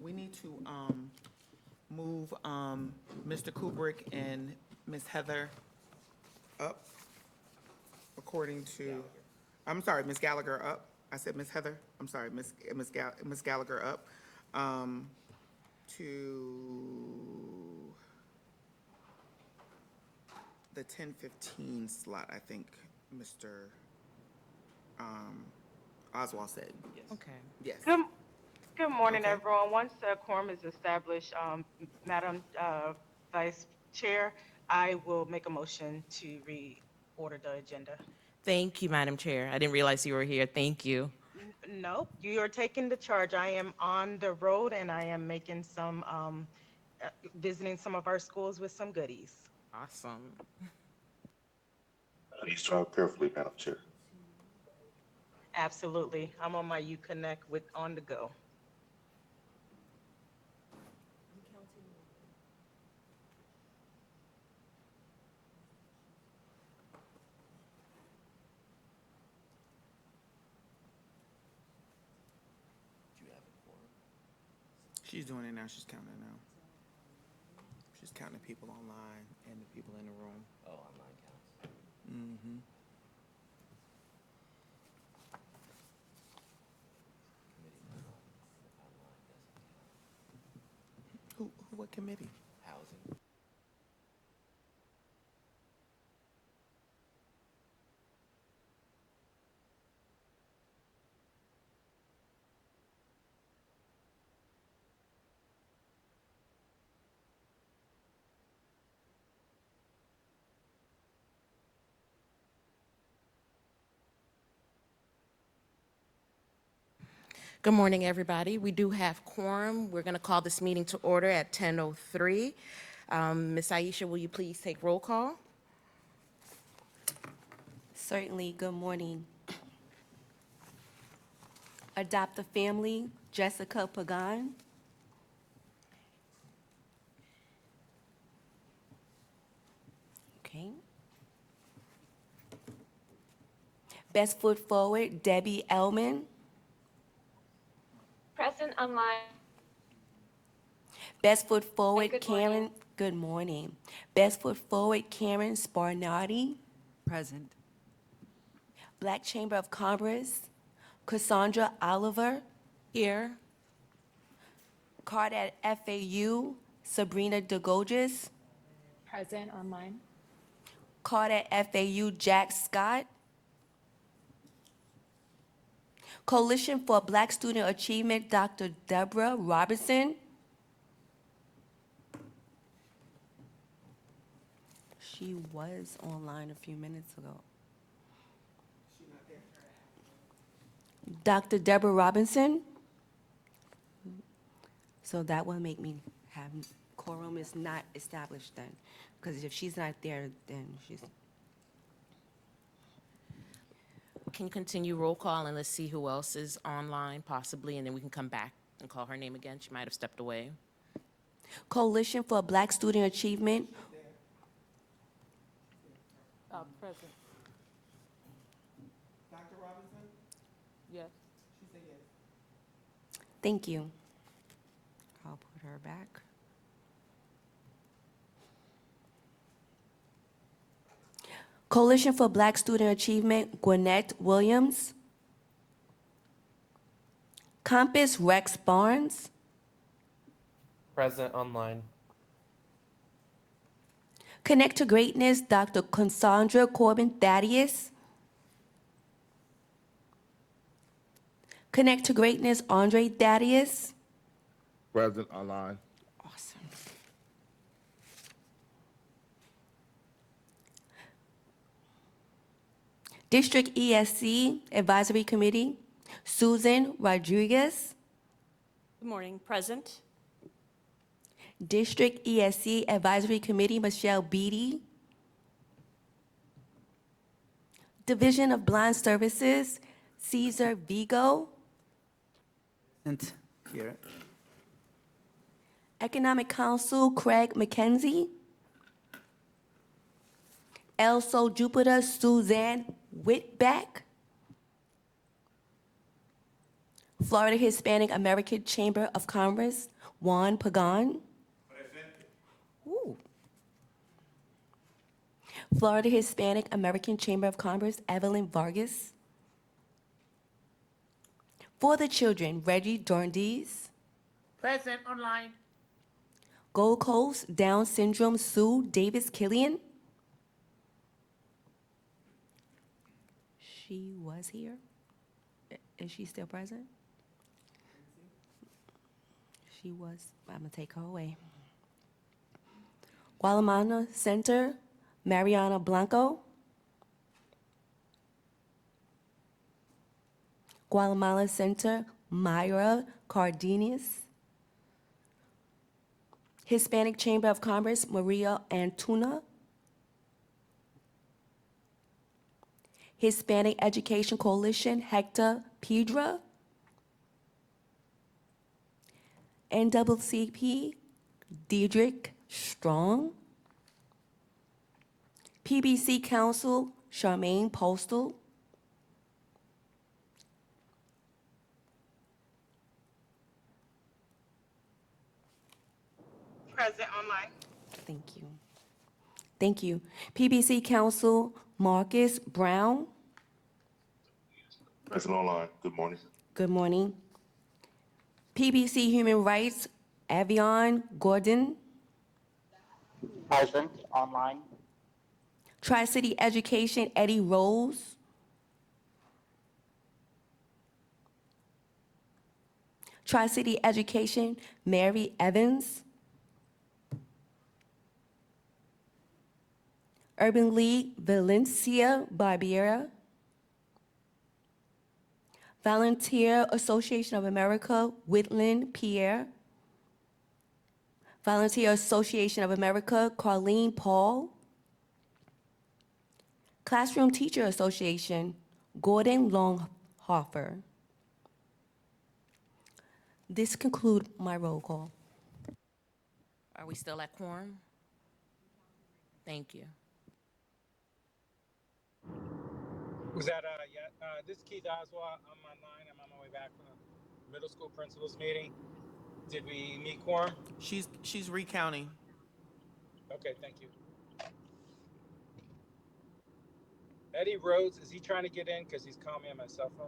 We need to move Mr. Kubrick and Ms. Heather up according to, I'm sorry, Ms. Gallagher up. I said Ms. Heather. I'm sorry, Ms. Gallagher up to the 10:15 slot, I think Mr. Oswald said. Okay. Yes. Good, good morning, Okay. everyone. Once a quorum is established, Madam Vice Chair, I will make a motion to reorder the agenda. Thank you, Madam Chair. I didn't realize you were here. Thank you. No, you are taking the charge. I am on the road and I am making some, visiting some of our schools with some goodies. Awesome. Please drive carefully, Madam Chair. Absolutely. I'm on my Uconnect with on the go. She's doing it now. She's counting it now. She's counting people online and the people in the room. Oh, online counts. Mm-hmm. Committee online doesn't count. What committee? Housing. Good morning, everybody. We do have quorum. We're going to call this meeting to order at 10:03. Ms. Aisha, will you please take roll call? Certainly, good morning. Adopt a Family, Jessica Pagan. Okay. Best Foot Forward, Debbie Elman. Present online. Best Foot Forward, good Karen. morning. Good morning. Best Foot Forward, Karen Sparnati. Present. Black Chamber of Commerce, Cassandra Oliver. Here. Card at FAU, Sabrina DeGoges. Present online. Card at FAU, Jack Scott. Coalition for Black Student Achievement, Dr. Deborah Robinson. She was online a few minutes ago. Dr. Deborah Robinson. So that will make me have, quorum is not established then. Because if she's not there, then she's, Can you continue roll call and let's see who else is online possibly, and then we can come back and call her name again. She might have stepped away. Coalition for Black Student Achievement, Present. Dr. Robinson? Yes. She said yes. thank you. I'll put her back. Coalition for Black Student Achievement, Gwinnett Williams. Compass Rex Barnes. Present online. Connect to Greatness, Dr. Cassandra Corbin Thaddeus. Connect to Greatness, Andre Thaddeus. Present online. Awesome. District ESC Advisory Committee, Susan Rodriguez. Good morning. Present. District ESC Advisory Committee, Michelle Beatty. Division of Blind Services, Caesar Vigo. And here, Economic Council, Craig McKenzie. El Sol Jupiter, Suzanne Whitback. Florida Hispanic American Chamber of Commerce, Juan Pagan. Ooh. Florida Hispanic American Chamber of Commerce, Evelyn Vargas. For the Children, Reggie Dorndies. Present online. Gold Coast Down Syndrome, Sue Davis Killian. She was here. Is she still present? She was. I'm gonna take her away. Guatemala Center, Mariana Blanco. Guatemala Center, Myra Cardenas. Hispanic Chamber of Commerce, Maria Antuna. Hispanic Education Coalition, Hector Piedra. NAACP, Diedrich Strong. PBC Council, Charmaine Postal. Present online. Thank you. Thank you. PBC Council, Marcus Brown. Present online. Good morning. Good morning. PBC Human Rights, Avion Gordon. Present online. Tri-City Education, Eddie Rose. Tri-City Education, Mary Evans. Urban League, Valencia Barbiera. Volunteer Association of America, Whitland Pierre. Volunteer Association of America, Carlene Paul. Classroom Teacher Association, Gordon Longhofer. This concludes my roll call. Are we still at quorum? Thank you. Was that, this is Keith Oswald. I'm online. I'm on my way back from the middle school principals meeting. Did we meet quorum? She's recounting. Okay, thank you. Eddie Rhodes, is he trying to get in? Because he's calling me on my cell phone.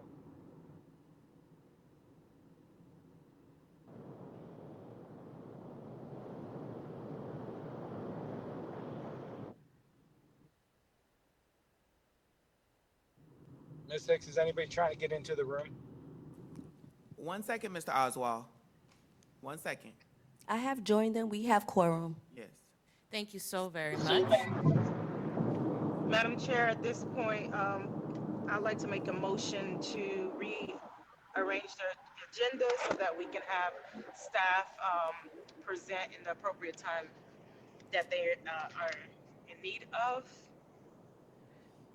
Ms. Hicks, is anybody trying to get into the room? 1 second, Mr. Oswald. 1 second. I have joined them. We have quorum. Yes. Thank you so very much. Madam Chair, at this point, I'd like to make a motion to rearrange the agenda so that we can have staff present in the appropriate time that they are in need of.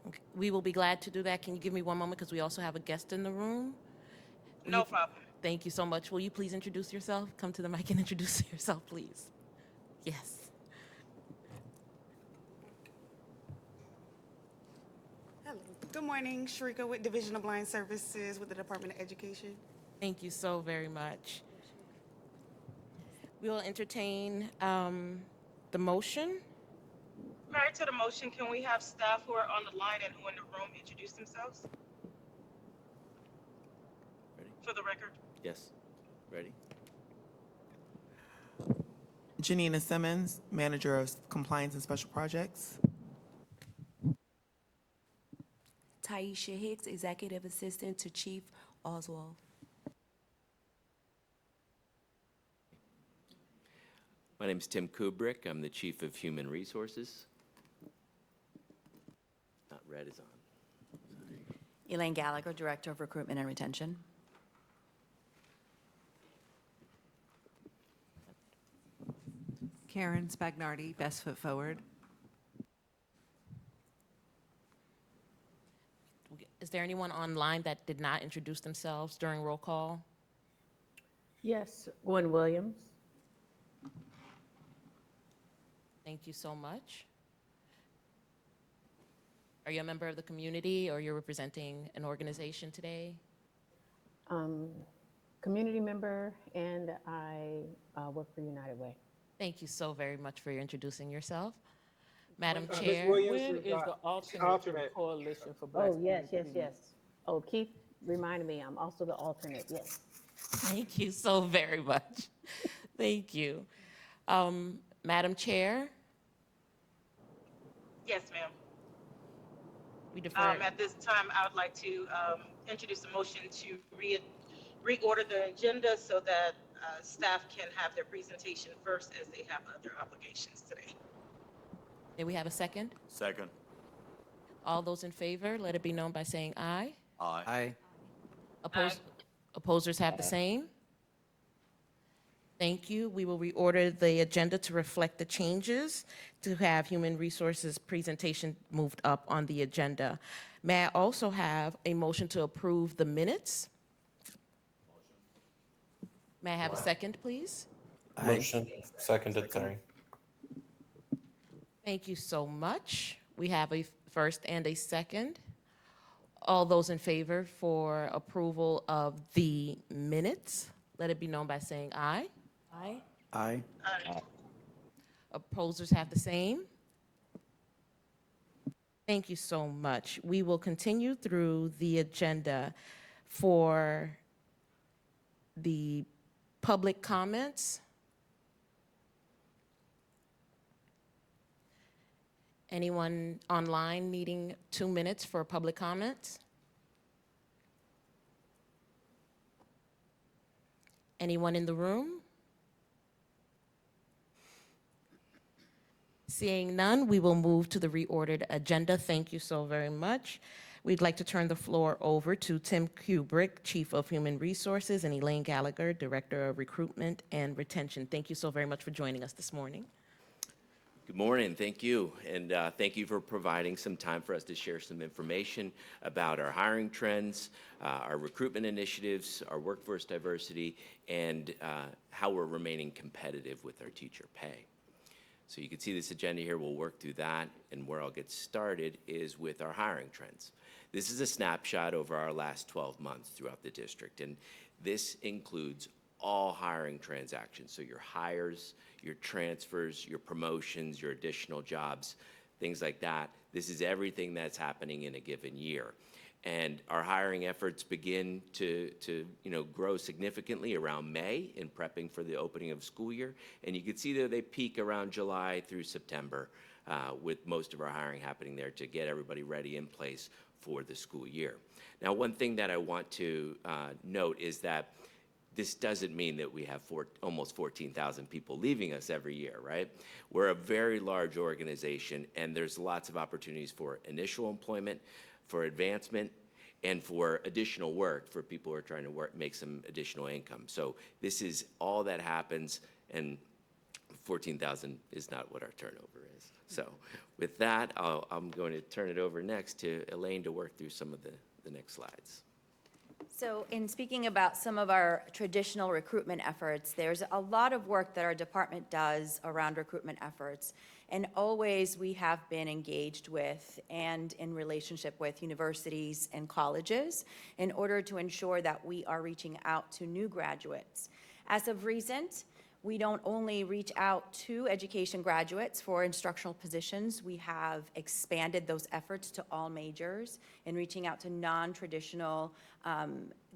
Okay, we will be glad to do that. Can you give me one moment because we also have a guest in the room? No problem. Thank you so much. Will you please introduce yourself? Come to the mic and introduce yourself, please. Yes. Hello. Good morning. Sharika with Division of Blind Services with the Department of Education. Thank you so very much. We will entertain the motion. Prior to the motion, can we have staff who are on the line and who are in the room introduce themselves Ready? for the record? Yes. Ready? Janina Simmons, Manager of Compliance and Special Projects. Taisha Hicks, Executive Assistant to Chief Oswald. My name is Tim Kubrick. I'm the Chief of Human Resources. Not red is on. Elaine Gallagher, Director of Recruitment and Retention. Karen Spagnardi, Best Foot Forward. Is there anyone online that did not introduce themselves during roll call? Yes, Gwen Williams. Thank you so much. Are you a member of the community or you're representing an organization today? community member, and I work for United Way. Thank you so very much for introducing yourself. Madam Ms. Chair. Williams When is is the alternate for the alternate. Coalition for Black Oh, yes, yes, Student yes. Oh, Keith reminded me, I'm also the alternate, yes. Thank you so very much. Thank you. Madam Chair, Yes, ma'am. we defer. At this time, I would like to introduce a motion to reorder the agenda so that staff can have their presentation first as they have other obligations today. May we have a second? Second. All those in favor, let it be known by saying aye. Aye. Opposers have the same. Thank you. We will reorder the agenda to reflect the changes to have Human Resources presentation moved up on the agenda. May I also have a motion to approve the minutes? May I have a second, please? Motion, seconded, sorry. Thank you so much. We have a first and a second. All those in favor for approval of the minutes, let it be known by saying aye. Aye. Aye. Opposers have the same. Thank you so much. We will continue through the agenda for the public comments. Anyone online needing 2 minutes for public comments? Anyone in the room? Seeing none, we will move to the reordered agenda. Thank you so very much. We'd like to turn the floor over to Tim Kubrick, Chief of Human Resources, and Elaine Gallagher, Director of Recruitment and Retention. Thank you so very much for joining us this morning. Good morning, thank you. And thank you for providing some time for us to share some information about our hiring trends, our recruitment initiatives, our workforce diversity, and how we're remaining competitive with our teacher pay. So you can see this agenda here, we'll work through that, and where I'll get started is with our hiring trends. This is a snapshot over our last 12 months throughout the district, and this includes all hiring transactions, so your hires, your transfers, your promotions, your additional jobs, things like that. This is everything that's happening in a given year. And our hiring efforts begin to grow significantly around May in prepping for the opening of school year. And you can see that they peak around July through September, with most of our hiring happening there to get everybody ready in place for the school year. Now, one thing that I want to note is that this doesn't mean that we have almost 14,000 people leaving us every year, right? We're a very large organization, and there's lots of opportunities for initial employment, for advancement, and for additional work for people who are trying to make some additional income. So this is all that happens, and 14,000 is not what our turnover is. So with that, I'm going to turn it over next to Elaine to work through some of the next slides. So in speaking about some of our traditional recruitment efforts, there's a lot of work that our department does around recruitment efforts. And always we have been engaged with and in relationship with universities and colleges in order to ensure that we are reaching out to new graduates. As of recent, we don't only reach out to education graduates for instructional positions, we have expanded those efforts to all majors and reaching out to non-traditional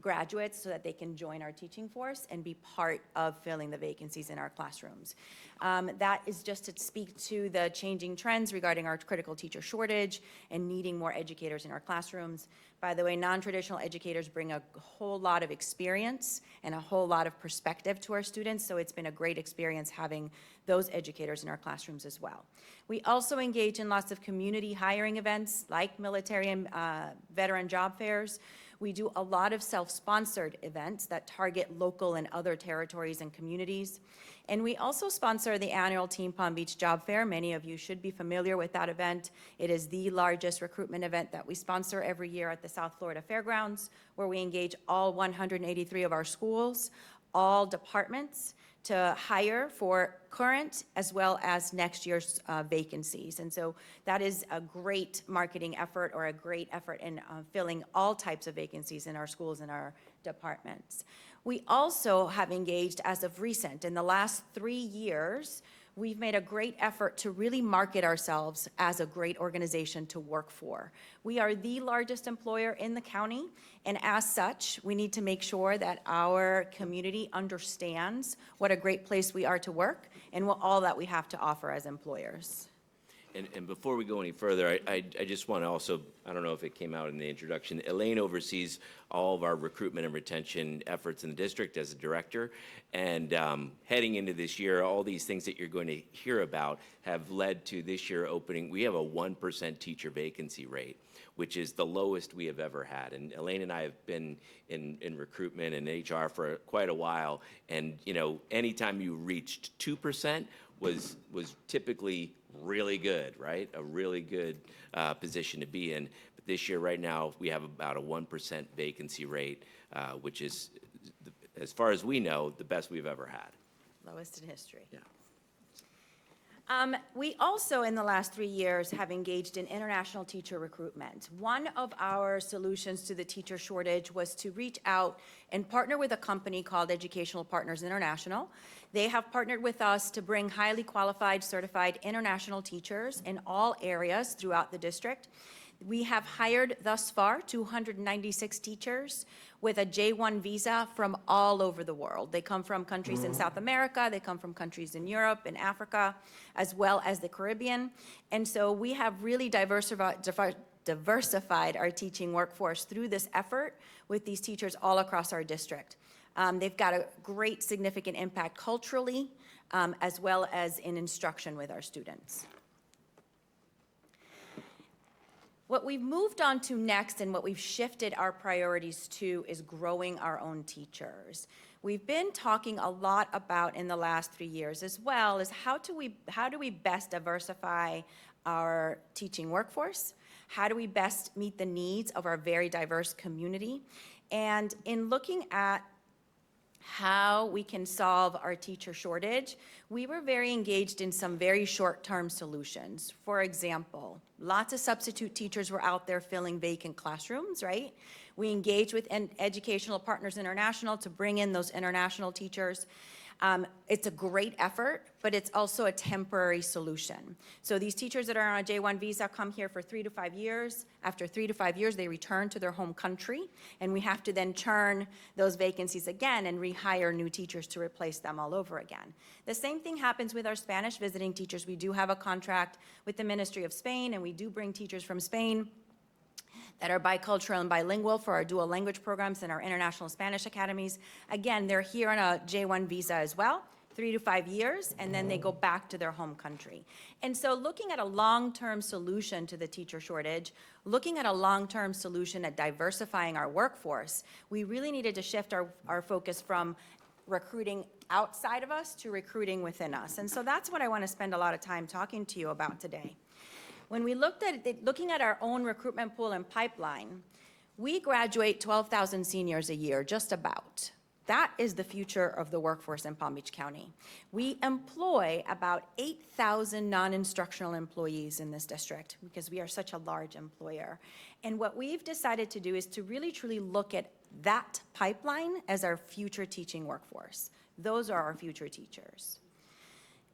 graduates so that they can join our teaching force and be part of filling the vacancies in our classrooms. That is just to speak to the changing trends regarding our critical teacher shortage and needing more educators in our classrooms. By the way, non-traditional educators bring a whole lot of experience and a whole lot of perspective to our students, so it's been a great experience having those educators in our classrooms as well. We also engage in lots of community hiring events like military and veteran job fairs. We do a lot of self-sponsored events that target local and other territories and communities. And we also sponsor the annual Team Palm Beach Job Fair. Many of you should be familiar with that event. It is the largest recruitment event that we sponsor every year at the South Florida Fairgrounds, where we engage all 183 of our schools, all departments, to hire for current as well as next year's vacancies. And so that is a great marketing effort, or a great effort in filling all types of vacancies in our schools and our departments. We also have engaged, as of recent, in the last 3 years, we've made a great effort to really market ourselves as a great organization to work for. We are the largest employer in the county, and as such, we need to make sure that our community understands what a great place we are to work and what all that we have to offer as employers. And before we go any further, I just want to also, I don't know if it came out in the introduction, Elaine oversees all of our recruitment and retention efforts in the district as a director. And heading into this year, all these things that you're going to hear about have led to this year opening, we have a 1% teacher vacancy rate, which is the lowest we have ever had. And Elaine and I have been in recruitment and HR for quite a while. And, you know, anytime you reached 2% was typically really good, right? A really good position to be in. But this year, right now, we have about a 1% vacancy rate, which is, as far as we know, the best we've ever had. Lowest in history. Yeah. We also, in the last 3 years, have engaged in international teacher recruitment. One of our solutions to the teacher shortage was to reach out and partner with a company called Educational Partners International. They have partnered with us to bring highly qualified, certified international teachers in all areas throughout the district. We have hired thus far 296 teachers with a J-1 visa from all over the world. They come from countries in South America, they come from countries in Europe and Africa, as well as the Caribbean. And so we have really diversified our teaching workforce through this effort with these teachers all across our district. They've got a great significant impact culturally, as well as in instruction with our students. What we've moved on to next and what we've shifted our priorities to is growing our own teachers. We've been talking a lot about in the last 3 years as well is how do we best diversify our teaching workforce? How do we best meet the needs of our very diverse community? And in looking at how we can solve our teacher shortage, we were very engaged in some very short-term solutions. For example, lots of substitute teachers were out there filling vacant classrooms, right? We engaged with Educational Partners International to bring in those international teachers. It's a great effort, but it's also a temporary solution. So these teachers that are on a J-1 visa come here for 3 to 5 years. After 3 to 5 years, they return to their home country, and we have to then churn those vacancies again and rehire new teachers to replace them all over again. The same thing happens with our Spanish visiting teachers. We do have a contract with the Ministry of Spain, and we do bring teachers from Spain that are bicultural and bilingual for our dual language programs and our international Spanish academies. Again, they're here on a J-1 visa as well, 3 to 5 years, and then they go back to their home country. And so looking at a long-term solution to the teacher shortage, looking at a long-term solution at diversifying our workforce, we really needed to shift our focus from recruiting outside of us to recruiting within us. And so that's what I want to spend a lot of time talking to you about today. When we looked at it, looking at our own recruitment pool and pipeline, we graduate 12,000 seniors a year, just about. That is the future of the workforce in Palm Beach County. We employ about 8,000 non-instructional employees in this district because we are such a large employer. And what we've decided to do is to really truly look at that pipeline as our future teaching workforce. Those are our future teachers.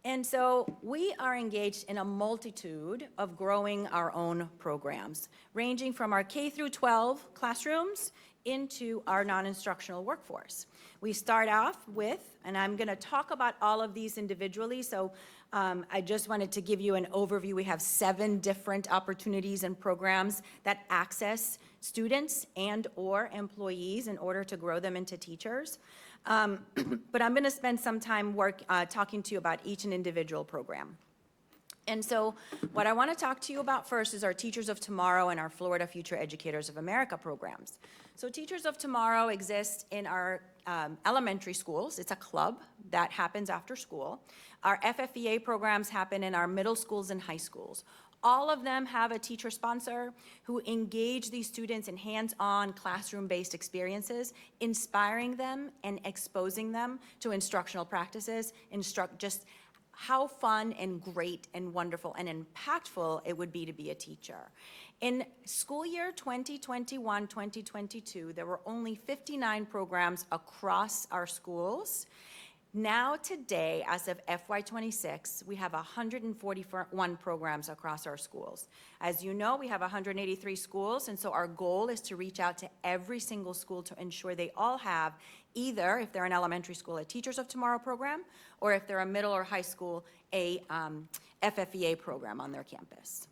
And so we are engaged in a multitude of growing our own programs, ranging from our K through 12 classrooms into our non-instructional workforce. We start off with, and I'm going to talk about all of these individually, so I just wanted to give you an overview. We have 7 different opportunities and programs that access students and or employees in order to grow them into teachers. But I'm going to spend some time talking to you about each and individual program. And so what I want to talk to you about first is our Teachers of Tomorrow and our Florida Future Educators of America programs. So Teachers of Tomorrow exist in our elementary schools. It's a club that happens after school. Our FFEA programs happen in our middle schools and high schools. All of them have a teacher sponsor who engage these students in hands-on classroom-based experiences, inspiring them and exposing them to instructional practices, just how fun and great and wonderful and impactful it would be to be a teacher. In school year 2021-2022, there were only 59 programs across our schools. Now today, as of FY26, we have 141 programs across our schools. As you know, we have 183 schools, and so our goal is to reach out to every single school to ensure they all have either, if they're an elementary school, a Teachers of Tomorrow program, or if they're a middle or high school, a FFEA program on their campus.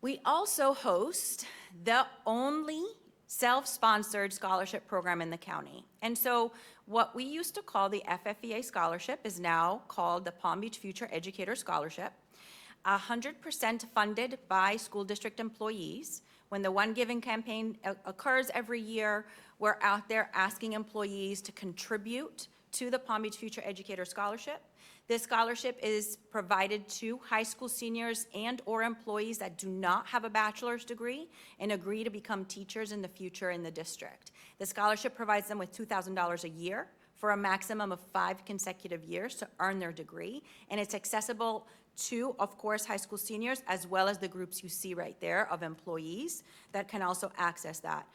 We also host the only self-sponsored scholarship program in the county. And so what we used to call the FFEA scholarship is now called the Palm Beach Future Educator Scholarship, 100% funded by school district employees. When the One Giving campaign occurs every year, we're out there asking employees to contribute to the Palm Beach Future Educator Scholarship. This scholarship is provided to high school seniors and/or employees that do not have a bachelor's degree and agree to become teachers in the future in the district. The scholarship provides them with $2,000 a year for a maximum of 5 consecutive years to earn their degree, and it's accessible to, of course, high school seniors, as well as the groups you see right there of employees that can also access that.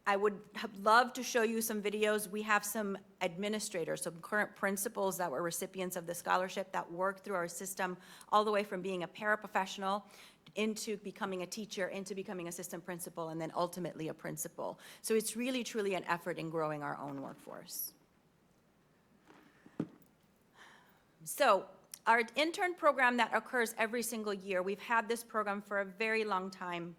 I would love to show you some videos. We have some administrators, some current principals that were recipients of the scholarship that worked through our system all the way from being a paraprofessional into becoming a teacher, into becoming assistant principal, and then ultimately a principal. So it's really, truly an effort in growing our own workforce. So our intern program that occurs every single year, we've had this program for a very long time.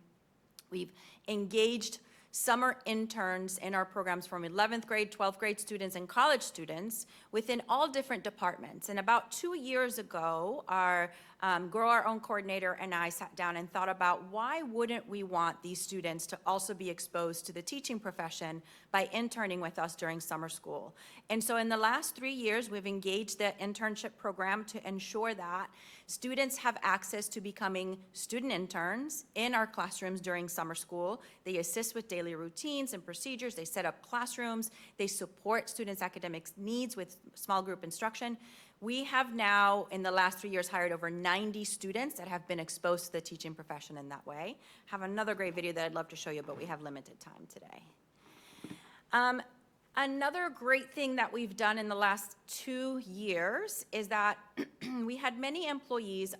We've engaged summer interns in our programs from 11th grade, 12th grade students, and college students within all different departments. And about 2 years ago, our Grow Our Own coordinator and I sat down and thought about why wouldn't we want these students to also be exposed to the teaching profession by interning with us during summer school. And so in the last 3 years, we've engaged the internship program to ensure that students have access to becoming student interns in our classrooms during summer school. They assist with daily routines and procedures. They set up classrooms. They support students' academic needs with small group instruction. We have now, in the last 3 years, hired over 90 students that have been exposed to the teaching profession in that way. I have another great video that I'd love to show you, but we have limited time today. Another great thing that we've done in the last 2 years is that we had many employees,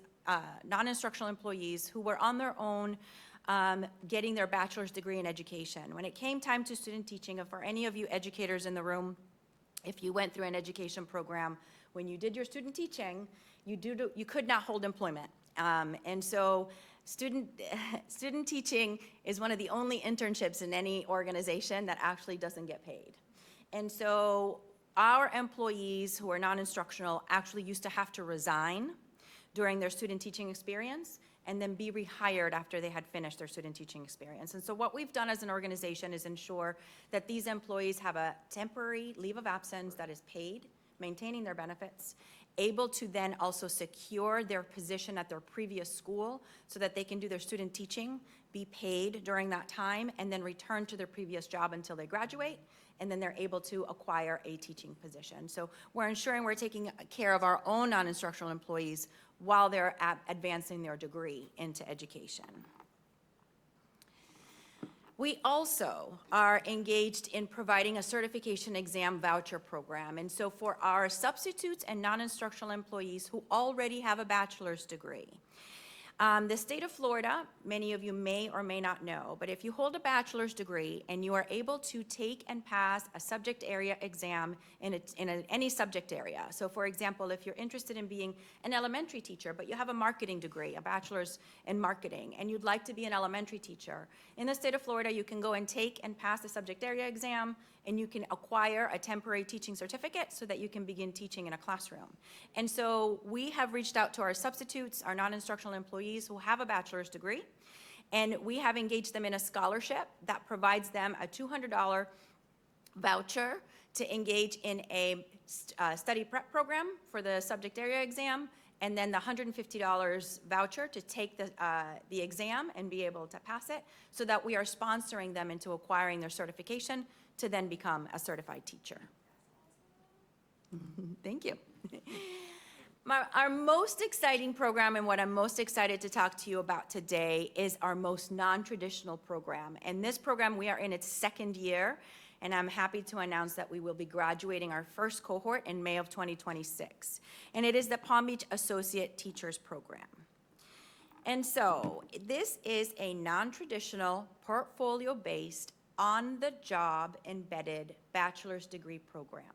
non-instructional employees, who were on their own getting their bachelor's degree in education. When it came time to student teaching, for any of you educators in the room, if you went through an education program, when you did your student teaching, you could not hold employment. And so student teaching is one of the only internships in any organization that actually doesn't get paid. And so our employees who are non-instructional actually used to have to resign during their student teaching experience and then be rehired after they had finished their student teaching experience. And so what we've done as an organization is ensure that these employees have a temporary leave of absence that is paid, maintaining their benefits, able to then also secure their position at their previous school so that they can do their student teaching, be paid during that time, and then return to their previous job until they graduate, and then they're able to acquire a teaching position. So we're ensuring we're taking care of our own non-instructional employees while they're advancing their degree into education. We also are engaged in providing a certification exam voucher program. And so for our substitutes and non-instructional employees who already have a bachelor's degree, the state of Florida, many of you may or may not know, but if you hold a bachelor's degree and you are able to take and pass a subject area exam in any subject area. So for example, if you're interested in being an elementary teacher, but you have a marketing degree, a bachelor's in marketing, and you'd like to be an elementary teacher, in the state of Florida, you can go and take and pass the subject area exam, and you can acquire a temporary teaching certificate so that you can begin teaching in a classroom. And so we have reached out to our substitutes, our non-instructional employees who have a bachelor's degree, and we have engaged them in a scholarship that provides them a $200 voucher to engage in a study prep program for the subject area exam, and then the $150 voucher to take the exam and be able to pass it, so that we are sponsoring them into acquiring their certification to then become a certified teacher. Thank you. Our most exciting program, and what I'm most excited to talk to you about today, is our most non-traditional program. And this program, we are in its second year, and I'm happy to announce that we will be graduating our first cohort in May of 2026. And it is the Palm Beach Associate Teachers Program. And so this is a non-traditional, portfolio-based, on-the-job embedded bachelor's degree program.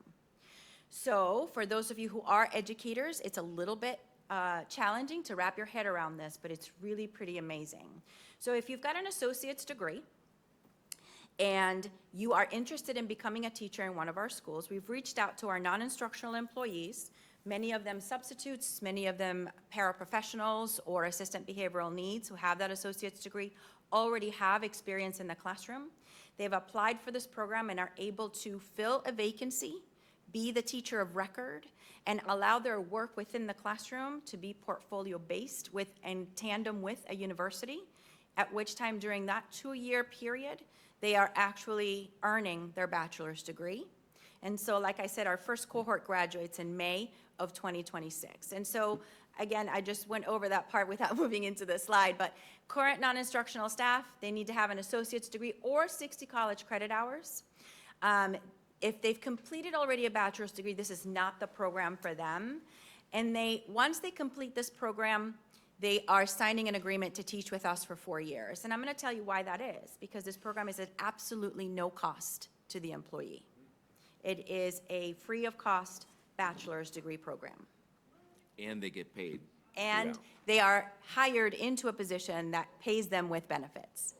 So for those of you who are educators, it's a little bit challenging to wrap your head around this, but it's really pretty amazing. So if you've got an associate's degree and you are interested in becoming a teacher in one of our schools, we've reached out to our non-instructional employees, many of them substitutes, many of them paraprofessionals or assistant behavioral needs who have that associate's degree, already have experience in the classroom. They've applied for this program and are able to fill a vacancy, be the teacher of record, and allow their work within the classroom to be portfolio-based in tandem with a university, at which time during that 2-year period, they are actually earning their bachelor's degree. And so, like I said, our first cohort graduates in May of 2026. And so, again, I just went over that part without moving into the slide, but current non-instructional staff, they need to have an associate's degree or 60 college credit hours. If they've completed already a bachelor's degree, this is not the program for them. And once they complete this program, they are signing an agreement to teach with us for 4 years. And I'm going to tell you why that is, because this program is at absolutely no cost to the employee. It is a free of cost bachelor's degree program. And they get paid. And they are hired into a position that pays them with benefits.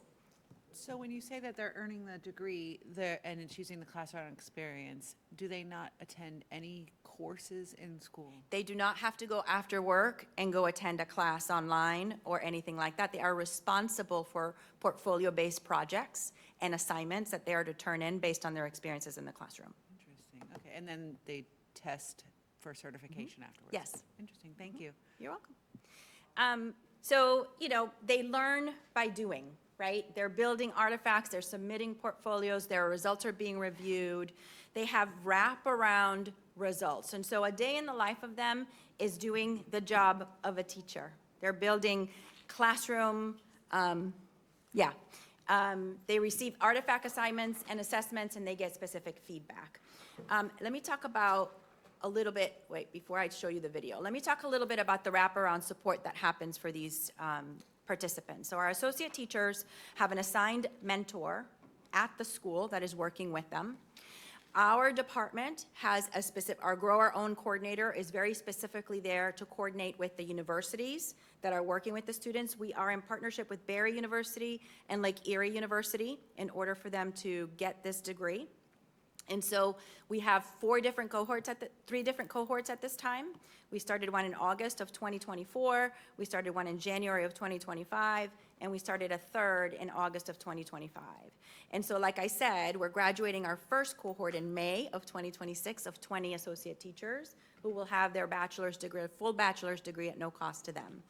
So when you say that they're earning the degree and it's using the classroom experience, do they not attend any courses in school? They do not have to go after work and go attend a class online or anything like that. They are responsible for portfolio-based projects and assignments that they are to turn in based on their experiences in the classroom. Interesting. Okay, and then they test for certification afterwards? Yes. Interesting. Thank you. You're welcome. So, they learn by doing, right? They're building artifacts, they're submitting portfolios, their results are being reviewed. They have wraparound results. And so a day in the life of them is doing the job of a teacher. They're building classroom, they receive artifact assignments and assessments, and they get specific feedback. Let me talk about before I show you the video, let me talk a little bit about the wraparound support that happens for these participants. So our associate teachers have an assigned mentor at the school that is working with them. Our department has our Grow Our Own coordinator is very specifically there to coordinate with the universities that are working with the students. We are in partnership with Barry University and Lake Erie University in order for them to get this degree. And so we have 3 different cohorts at this time. We started one in August of 2024, we started one in January of 2025, and we started a third in August of 2025. And so, like I said, we're graduating our first cohort in May of 2026 of 20 associate teachers who will have their bachelor's degree, full bachelor's degree at no cost to them.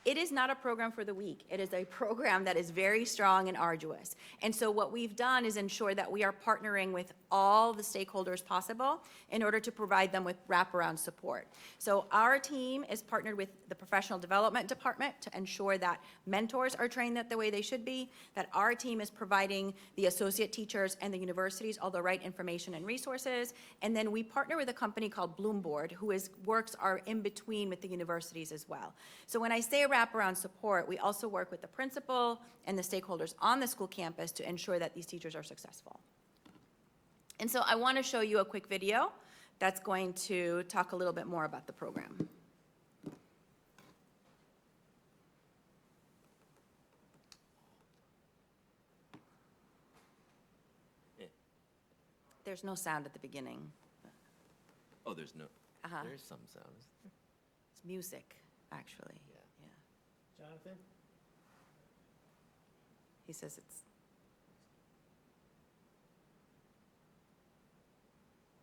It is not a program for the weak. It is a program that is very strong and arduous. And so what we've done is ensure that we are partnering with all the stakeholders possible in order to provide them with wraparound support. So our team is partnered with the professional development department to ensure that mentors are trained the way they should be, that our team is providing the associate teachers and the universities all the right information and resources, and then we partner with a company called Bloomboard, who works in between with the universities as well. So when I say wraparound support, we also work with the principal and the stakeholders on the school campus to ensure that these teachers are successful. And so I want to show you a quick video that's going to talk a little bit more about the program. There's no sound at the beginning. Oh, there's no, Uh-huh. there's some sounds. It's music, actually. Yeah. Jonathan? He says it's.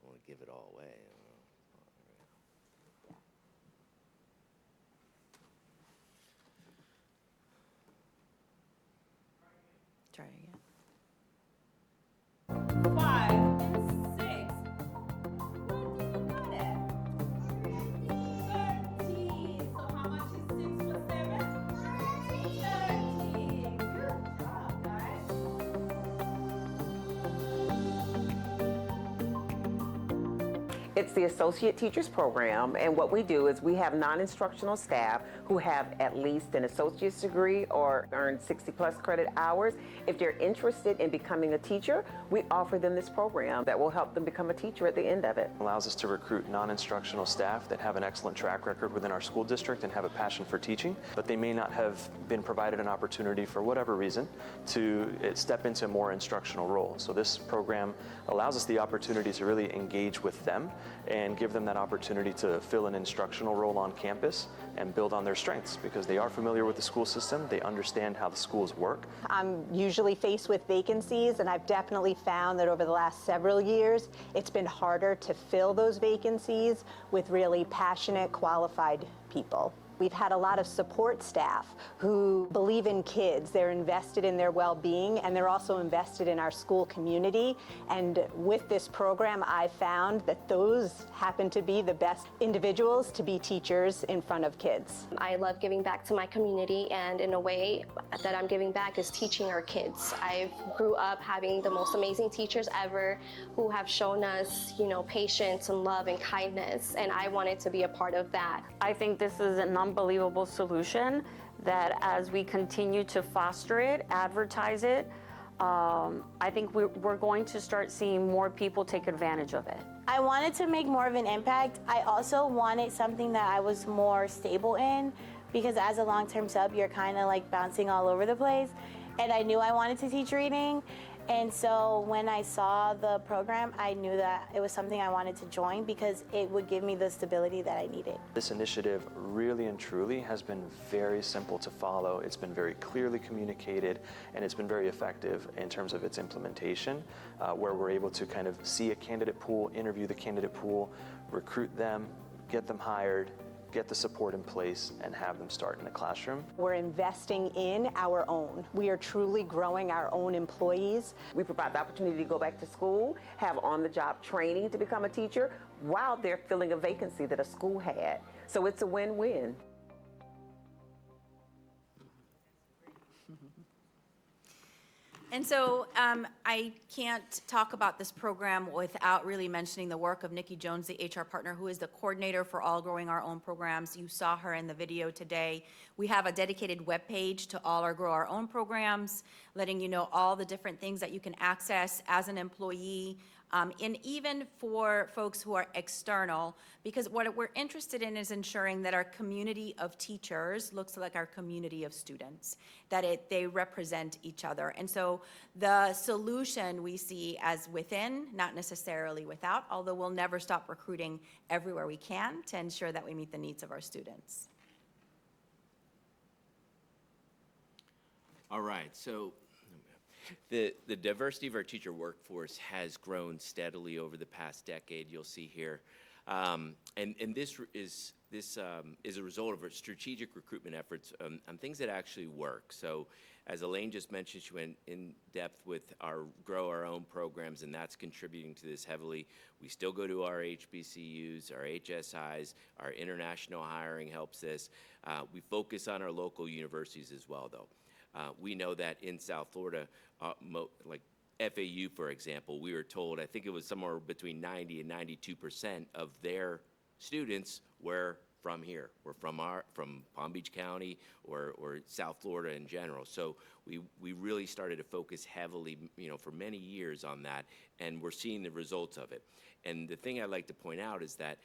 I want to give it all away. I don't know. It's the Associate Teachers Program, and what we do is we have non-instructional staff who have at least an associate's degree or earned 60-plus credit hours. If they're interested in becoming a teacher, we offer them this program that will help them become a teacher at the end of it. It allows us to recruit non-instructional staff that have an excellent track record within our school district and have a passion for teaching, but they may not have been provided an opportunity for whatever reason to step into a more instructional role. So this program allows us the opportunity to really engage with them and give them that opportunity to fill an instructional role on campus and build on their strengths because they are familiar with the school system, they understand how the schools work. I'm usually faced with vacancies, and I've definitely found that over the last several years, it's been harder to fill those vacancies with really passionate, qualified people. We've had a lot of support staff who believe in kids. They're invested in their well-being, and they're also invested in our school community. And with this program, I've found that those happen to be the best individuals to be teachers in front of kids. I love giving back to my community, and in a way that I'm giving back is teaching our kids. I grew up having the most amazing teachers ever who have shown us, patience and love and kindness, and I wanted to be a part of that. I think this is an unbelievable solution that as we continue to foster it, advertise it, I think we're going to start seeing more people take advantage of it. I wanted to make more of an impact. I also wanted something that I was more stable in because as a long-term sub, you're kind of like bouncing all over the place. And I knew I wanted to teach reading. And so when I saw the program, I knew that it was something I wanted to join because it would give me the stability that I needed. This initiative really and truly has been very simple to follow. It's been very clearly communicated, and it's been very effective in terms of its implementation, where we're able to kind of see a candidate pool, interview the candidate pool, recruit them, get them hired, get the support in place, and have them start in the classroom. We're investing in our own. We are truly growing our own employees. We provide the opportunity to go back to school, have on-the-job training to become a teacher while they're filling a vacancy that a school had. So it's a win-win. And so I can't talk about this program without really mentioning the work of Nikki Jones, the HR partner, who is the coordinator for all Growing Our Own programs. You saw her in the video today. We have a dedicated webpage to all our Grow Our Own programs, letting you know all the different things that you can access as an employee. And even for folks who are external, because what we're interested in is ensuring that our community of teachers looks like our community of students, that they represent each other. And so the solution we see as within, not necessarily without, although we'll never stop recruiting everywhere we can to ensure that we meet the needs of our students. All right, so the diversity of our teacher workforce has grown steadily over the past decade, you'll see here. And this is a result of our strategic recruitment efforts on things that actually work. So as Elaine just mentioned, she went in depth with our Grow Our Own programs, and that's contributing to this heavily. We still go to our HBCUs, our HSIs, our international hiring helps this. We focus on our local universities as well, though. We know that in South Florida, like FAU, for example, we were told, I think it was somewhere between 90 and 92% of their students were from here, were from Palm Beach County or South Florida in general. So we really started to focus heavily, for many years on that, and we're seeing the results of it. And the thing I'd like to point out is that,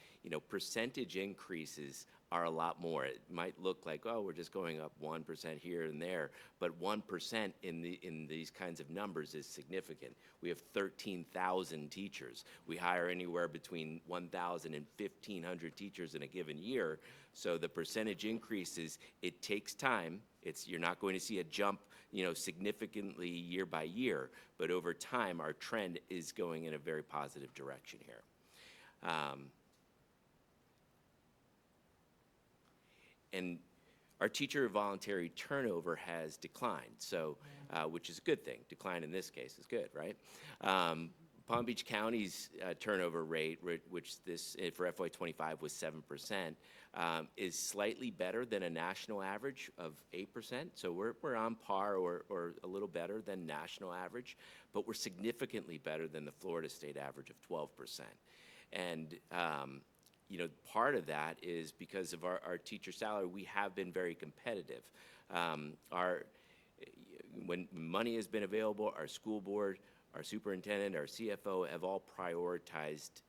percentage increases are a lot more. It might look like, oh, we're just going up 1% here and there, but 1% in these kinds of numbers is significant. We have 13,000 teachers. We hire anywhere between 1,000 and 1,500 teachers in a given year. So the percentage increases, it takes time. You're not going to see a jump, significantly year by year, but over time, our trend is going in a very positive direction here. And our teacher voluntary turnover has declined, so which is a good thing. Decline in this case is good, right? Palm Beach County's turnover rate, which for FY25 was 7%, is slightly better than a national average of 8%. So we're on par or a little better than national average, but we're significantly better than the Florida state average of 12%. And, part of that is because of our teacher salary, we have been very competitive. When money has been available, our school board, our superintendent, our CFO have all prioritized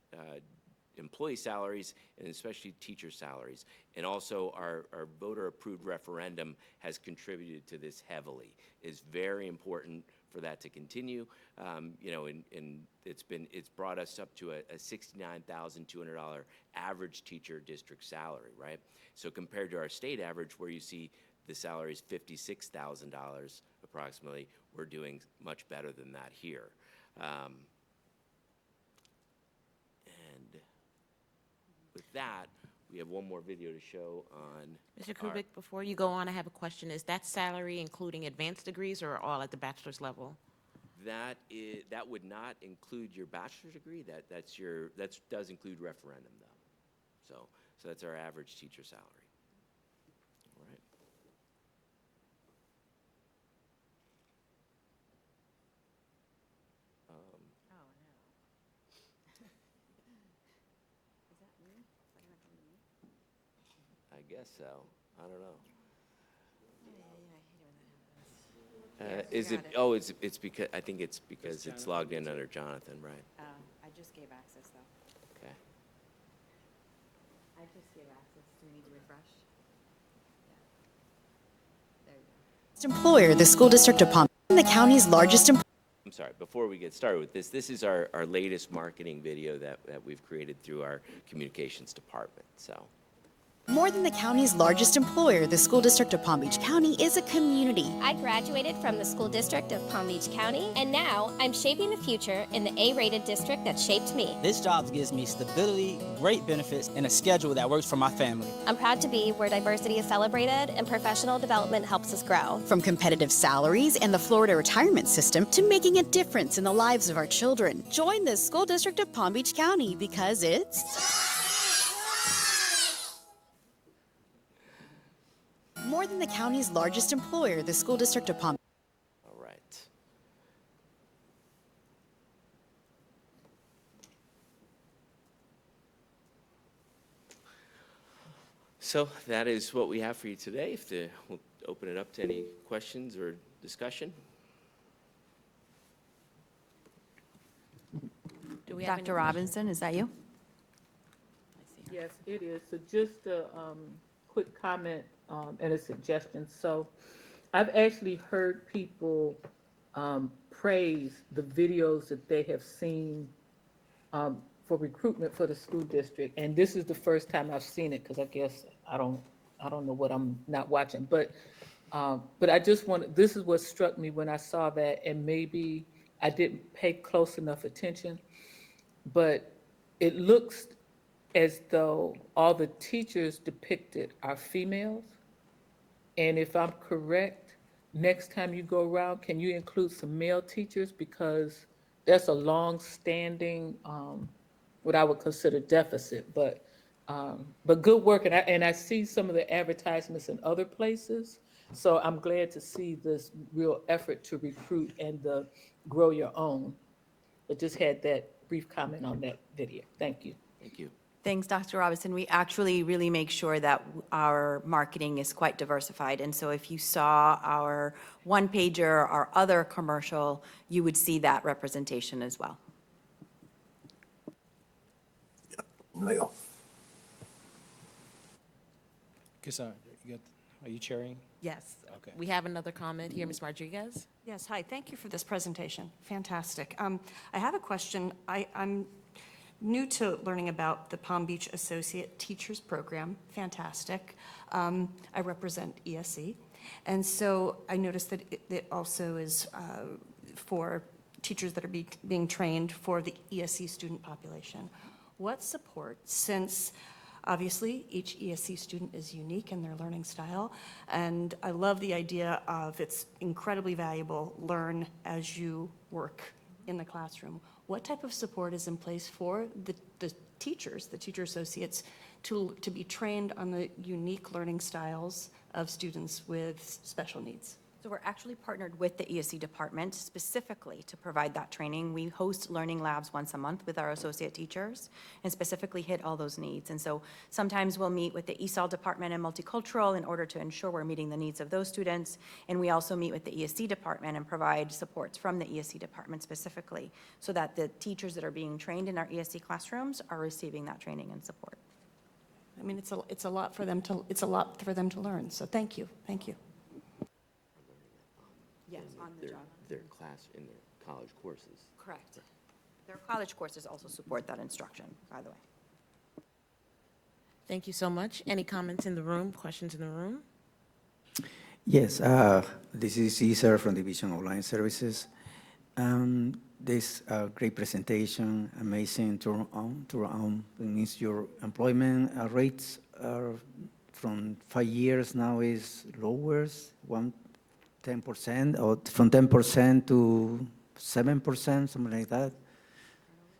employee salaries and especially teacher salaries. And also our voter-approved referendum has contributed to this heavily. It's very important for that to continue. And it's brought us up to a $69,200 average teacher district salary, right? So compared to our state average, where you see the salary is $56,000 approximately, we're doing much better than that here. And with that, we have one more video to show on. Mr. Kubik, before you go on, I have a question. Is that salary including advanced degrees or all at the bachelor's level? That would not include your bachelor's degree. That does include referendum though. So that's our average teacher salary. All right. I guess so. I don't know. Is it? Oh, it's because I think it's because it's logged in under Jonathan, right? I just gave access though. Okay. I just gave access. Do we need to refresh? Yeah. There you go. Employer, the school district of Palm, the county's largest employer. I'm sorry, before we get started with this, this is our latest marketing video that we've created through our communications department. So. More than the county's largest employer, the school district of Palm Beach County is a community. I graduated from the school district of Palm Beach County, and now I'm shaping the future in the A-rated district that shaped me. This job gives me stability, great benefits, and a schedule that works for my family. I'm proud to be where diversity is celebrated and professional development helps us grow. From competitive salaries and the Florida retirement system to making a difference in the lives of our children. Join the school district of Palm Beach County because it's more than the county's largest employer, the school district of Palm. All right. So that is what we have for you today. We'll open it up to any questions or discussion. Do we have Dr. Robinson, is that you? Yes, it is. So just a quick comment and a suggestion. So I've actually heard people praise the videos that they have seen for recruitment for the school district. And this is the first time I've seen it because I guess I don't know what I'm not watching. But I just this is what struck me when I saw that, and maybe I didn't pay close enough attention, but it looks as though all the teachers depicted are females. And if I'm correct, next time you go around, can you include some male teachers? Because that's a long-standing, what I would consider deficit, but good work. And I see some of the advertisements in other places. So I'm glad to see this real effort to recruit and grow your own. I just had that brief comment on that video. Thank you. Thank you. Thanks, Dr. Robinson. We actually really make sure that our marketing is quite diversified. And so if you saw our one-pager, our other commercial, you would see that representation as well. Leo. Cassandra, are you chairing? Yes. Okay. We have another comment here, Ms. Rodriguez. Yes, hi, thank you for this presentation. Fantastic. I have a question. I'm new to learning about the Palm Beach Associate Teachers Program. Fantastic. I represent ESE. And so I noticed that it also is for teachers that are being trained for the ESE student population. What support, since obviously each ESE student is unique in their learning style, and I love the idea of it's incredibly valuable, learn as you work in the classroom. What type of support is in place for the teachers, the teacher associates, to be trained on the unique learning styles of students with special needs? So we're actually partnered with the ESC department specifically to provide that training. We host learning labs once a month with our associate teachers and specifically hit all those needs. And so sometimes we'll meet with the ESOL department and multicultural in order to ensure we're meeting the needs of those students. And we also meet with the ESC department and provide supports from the ESC department specifically so that the teachers that are being trained in our ESC classrooms are receiving that training and support. I mean, it's a lot for them to learn, so thank you, thank you. Yes, on the job. Their class, in their college courses. Correct. Their college courses also support that instruction, by the way. Thank you so much. Any comments in the room, questions in the room? Yes, this is Cesar from Division of Line Services. This great presentation, amazing means your employment rates are from 5 years now is lower, 10% or from 10% to 7%, something like that.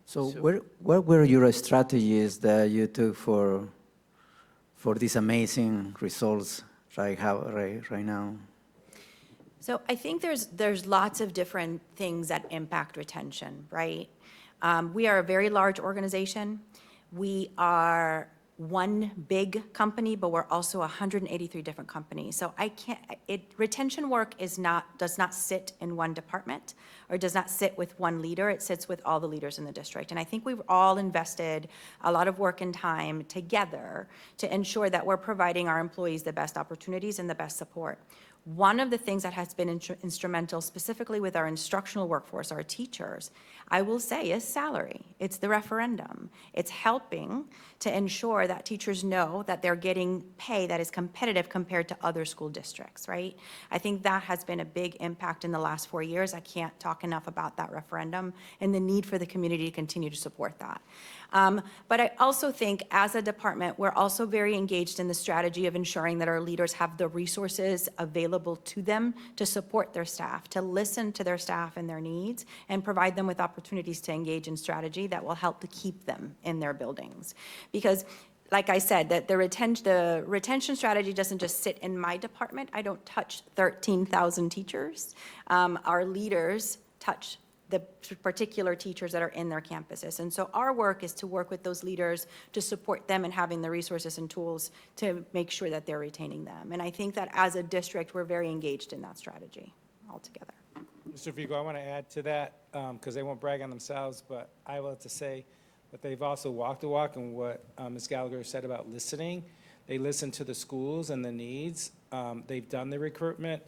So what were your strategies that you took for these amazing results right now? So I think there's lots of different things that impact retention, right? We are a very large organization. We are one big company, but we're also 183 different companies. So retention work does not sit in one department or does not sit with one leader. It sits with all the leaders in the district. And I think we've all invested a lot of work and time together to ensure that we're providing our employees the best opportunities and the best support. One of the things that has been instrumental, specifically with our instructional workforce, our teachers, I will say, is salary. It's the referendum. It's helping to ensure that teachers know that they're getting pay that is competitive compared to other school districts, right? I think that has been a big impact in the last 4 years. I can't talk enough about that referendum and the need for the community to continue to support that. But I also think as a department, we're also very engaged in the strategy of ensuring that our leaders have the resources available to them to support their staff, to listen to their staff and their needs, and provide them with opportunities to engage in strategy that will help to keep them in their buildings. Because like I said, that the retention strategy doesn't just sit in my department. I don't touch 13,000 teachers. Our leaders touch the particular teachers that are in their campuses. And so our work is to work with those leaders to support them in having the resources and tools to make sure that they're retaining them. And I think that as a district, we're very engaged in that strategy altogether. Mr. Vigo, I want to add to that, because they won't brag on themselves, but I will have to say that they've also walked the walk, and what Ms. Gallagher said about listening. They listen to the schools and the needs. They've done the recruitment.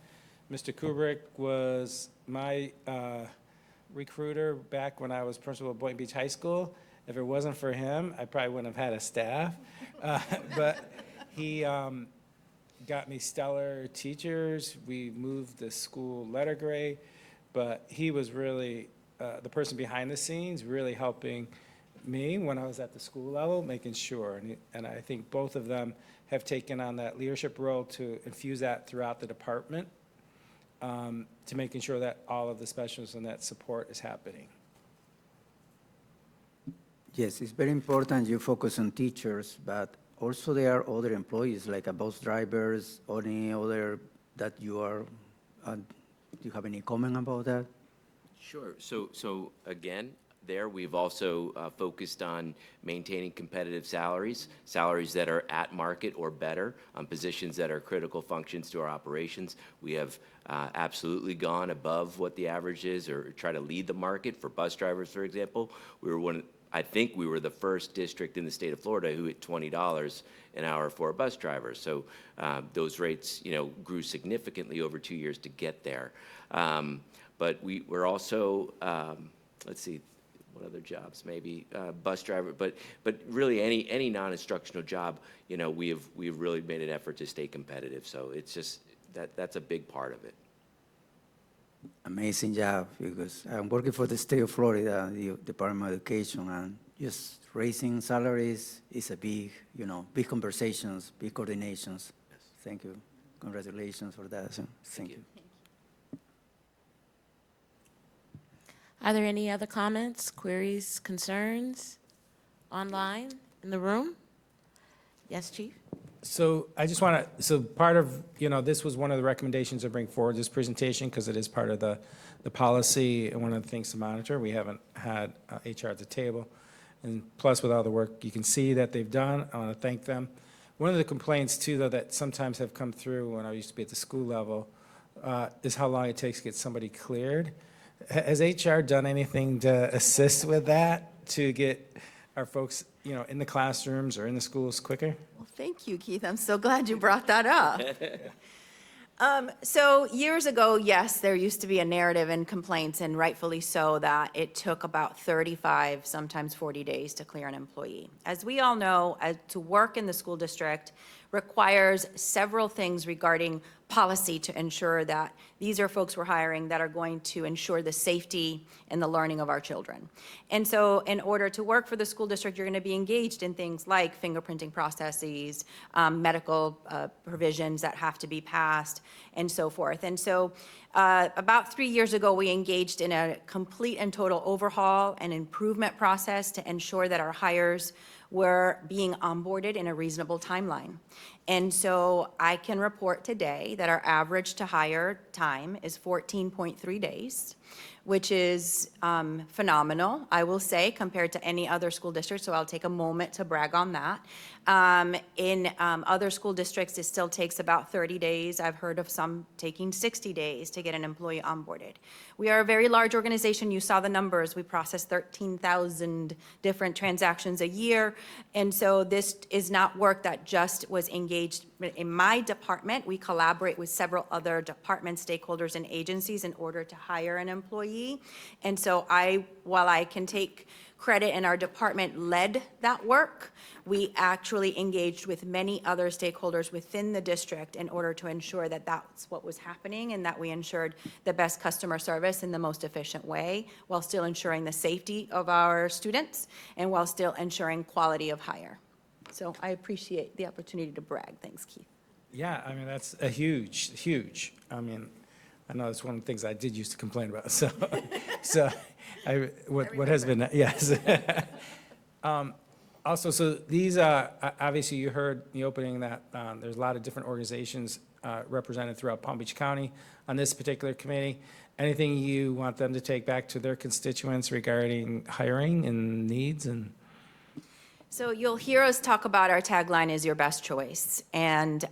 Mr. Kubrick was my recruiter back when I was principal of Boynton Beach High School. If it wasn't for him, I probably wouldn't have had a staff. But he got me stellar teachers. We moved the school letter grade, but he was really the person behind the scenes, really helping me when I was at the school level, making sure. And I think both of them have taken on that leadership role to infuse that throughout the department, to making sure that all of the specialists and that support is happening. Yes, it's very important you focus on teachers, but also there are other employees like bus drivers or any other that you are, do you have any comment about that? Sure. So again, there we've also focused on maintaining competitive salaries that are at market or better on positions that are critical functions to our operations. We have absolutely gone above what the average is, or try to lead the market for bus drivers, for example. I think we were the first district in the state of Florida who hit $20 an hour for a bus driver. So those rates, grew significantly over 2 years to get there. But we're also, let's see, what other jobs? Maybe bus driver, but really any non-instructional job, we've really made an effort to stay competitive. So it's just that's a big part of it. Amazing job, because I'm working for the state of Florida, the Department of Education, and just raising salaries is a big, big conversations, big coordinations. Yes. Thank you. Congratulations for that. So, thank you. Are there any other comments, queries, concerns online in the room? Yes, Chief? So I just want to, so part of, this was one of the recommendations to bring forward this presentation, because it is part of the policy and one of the things to monitor. We haven't had HR at the table. And plus, with all the work you can see that they've done, I want to thank them. One of the complaints, too, though, that sometimes have come through when I used to be at the school level is how long it takes to get somebody cleared. Has HR done anything to assist with that, to get our folks, in the classrooms or in the schools quicker? Well, thank you, Keith. I'm so glad you brought that up. So years ago, yes, there used to be a narrative in complaints, and rightfully so, that it took about 35, sometimes 40 days to clear an employee. As we all know, to work in the school district requires several things regarding policy to ensure that these are folks we're hiring that are going to ensure the safety and the learning of our children. And so in order to work for the school district, you're going to be engaged in things like fingerprinting processes, medical provisions that have to be passed, and so forth. And so about 3 years ago, we engaged in a complete and total overhaul and improvement process to ensure that our hires were being onboarded in a reasonable timeline. And so I can report today that our average to hire time is 14.3 days, which is phenomenal, I will say, compared to any other school district, so I'll take a moment to brag on that. In other school districts, it still takes about 30 days. I've heard of some taking 60 days to get an employee onboarded. We are a very large organization. You saw the numbers. We process 13,000 different transactions a year, and so this is not work that just was engaged in my department. We collaborate with several other department stakeholders and agencies in order to hire an employee. And so while I can take credit and our department led that work, we actually engaged with many other stakeholders within the district in order to ensure that that's what was happening and that we ensured the best customer service in the most efficient way, while still ensuring the safety of our students and while still ensuring quality of hire. So I appreciate the opportunity to brag. Thanks, Keith. Yeah, I mean, that's a huge. I mean, I know that's one of the things I did used to complain about, so, what has been, yes. Also, so these, obviously you heard in the opening that there's a lot of different organizations represented throughout Palm Beach County on this particular committee. Anything you want them to take back to their constituents regarding hiring and needs and? So you'll hear us talk about our tagline is your best choice. And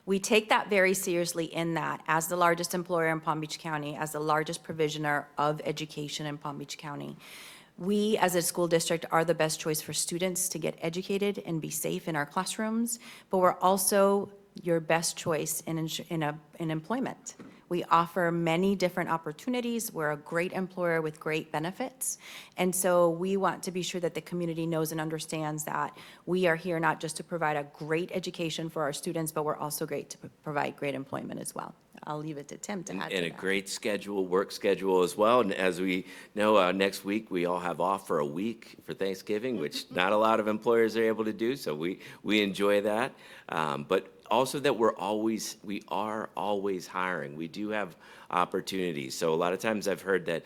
we take that very seriously in that as the largest employer in Palm Beach County, as the largest provisioner of education in Palm Beach County, we as a school district are the best choice for students to get educated and be safe in our classrooms, but we're also your best choice in employment. We offer many different opportunities. We're a great employer with great benefits. And so we want to be sure that the community knows and understands that we are here not just to provide a great education for our students, but we're also great to provide great employment as well. I'll leave it to Tim to add to that. And a great work schedule as well. And as we know, next week, we all have off for a week for Thanksgiving, which not a lot of employers are able to do, so we enjoy that. But also that we are always hiring. We do have opportunities. So a lot of times I've heard that,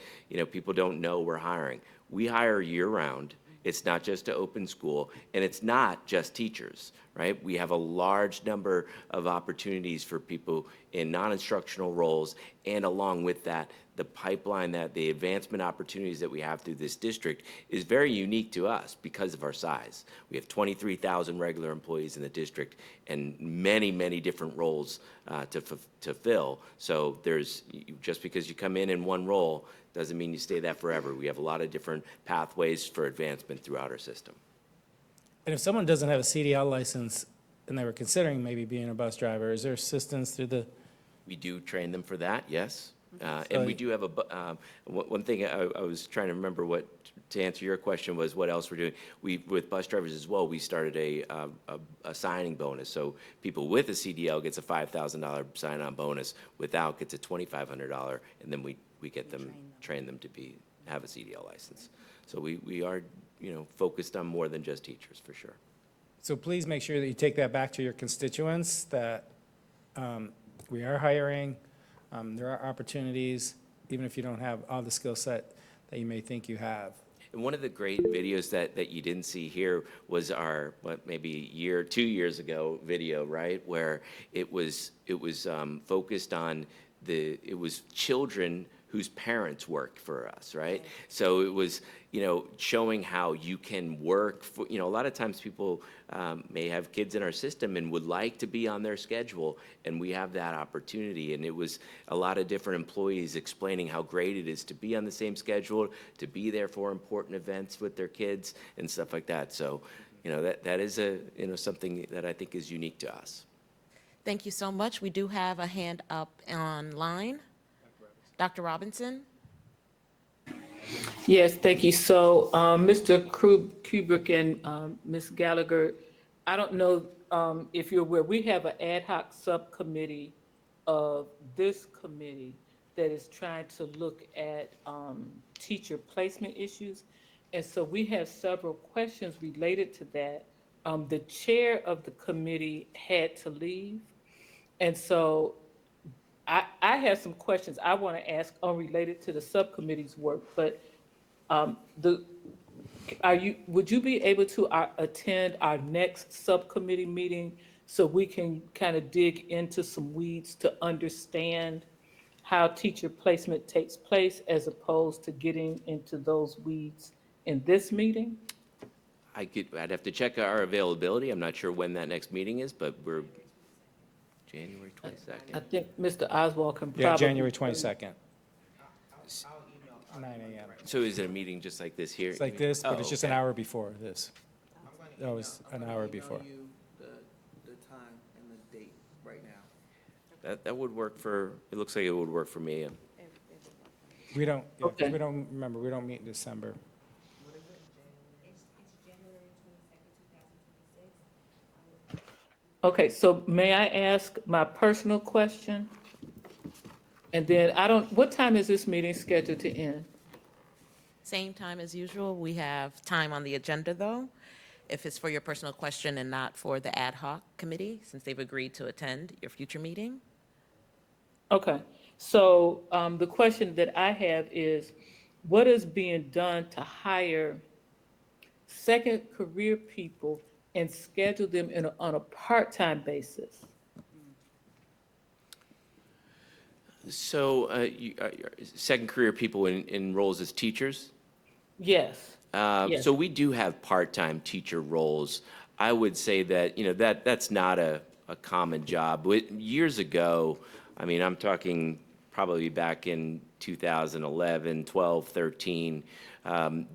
people don't know we're hiring. We hire year-round. It's not just to open school, and it's not just teachers, right? We have a large number of opportunities for people in non-instructional roles, and along with that, the pipeline, that the advancement opportunities that we have through this district is very unique to us because of our size. We have 23,000 regular employees in the district and many, many different roles to fill. So just because you come in one role doesn't mean you stay that forever. We have a lot of different pathways for advancement throughout our system. And if someone doesn't have a CDL license and they were considering maybe being a bus driver, is there assistance through the? We do train them for that, yes. And we do have one thing I was trying to remember to answer your question was what else we're doing. With bus drivers as well, we started a signing bonus. So people with a CDL gets a $5,000 sign-on bonus, without gets a $2,500, and then we get them, train them to have a CDL license. So we are, focused on more than just teachers, for sure. So please make sure that you take that back to your constituents, that we are hiring, there are opportunities, even if you don't have all the skill set that you may think you have. And one of the great videos that you didn't see here was our, maybe 2 years ago video, right? Where it was focused on it was children whose parents worked for us, right? So it was, showing how you can work for, a lot of times people may have kids in our system and would like to be on their schedule, and we have that opportunity. And it was a lot of different employees explaining how great it is to be on the same schedule, to be there for important events with their kids and stuff like that. So, that is something that I think is unique to us. Thank you so much. We do have a hand up online. Dr. Robinson? Yes, thank you. So, Mr. Kubrick and Ms. Gallagher, I don't know if you're aware, we have an ad hoc subcommittee of this committee that is trying to look at teacher placement issues. And so we have several questions related to that. The chair of the committee had to leave. And so I have some questions I want to ask unrelated to the subcommittee's work, but would you be able to attend our next subcommittee meeting so we can kind of dig into some weeds to understand how teacher placement takes place as opposed to getting into those weeds in this meeting? I'd have to check our availability. I'm not sure when that next meeting is, but we're January 22nd. I think Mr. Oswald can probably. Yeah, January 22nd. 9 a.m. So is it a meeting just like this here? It's like this, but Oh, it's just okay. an hour before this. That was an hour before. The time and the date right now. That would work it looks like it would work for me. We don't, Okay. we don't, remember, we don't meet in December. Okay, so may I ask my personal question? And then what time is this meeting scheduled to end? Same time as usual. We have time on the agenda, though, if it's for your personal question and not for the ad hoc committee, since they've agreed to attend your future meeting. Okay, so the question that I have is, what is being done to hire second career people and schedule them on a part-time basis? So second career people in roles as teachers? Yes. Yes. So we do have part-time teacher roles. I would say that, that's not a common job. Years ago, I mean, I'm talking probably back in 2011, 12, 13,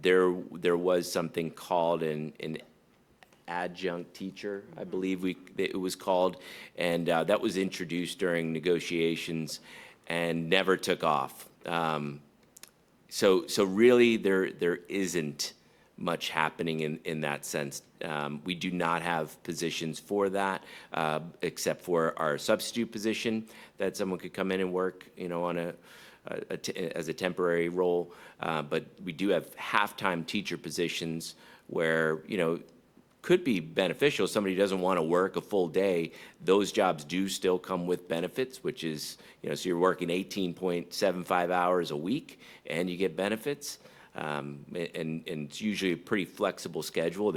there was something called an adjunct teacher, I believe it was called, and that was introduced during negotiations and never took off. So really, there isn't much happening in that sense. We do not have positions for that, except for our substitute position that someone could come in and work, on as a temporary role. But we do have half-time teacher positions where, could be beneficial. Somebody doesn't want to work a full day. Those jobs do still come with benefits, which is, so you're working 18.75 hours a week and you get benefits. And it's usually a pretty flexible schedule.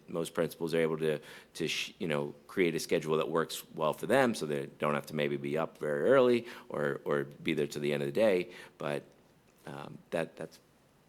Most principals are able to create a schedule that works well for them, so they don't have to maybe be up very early or be there to the end of the day. But that's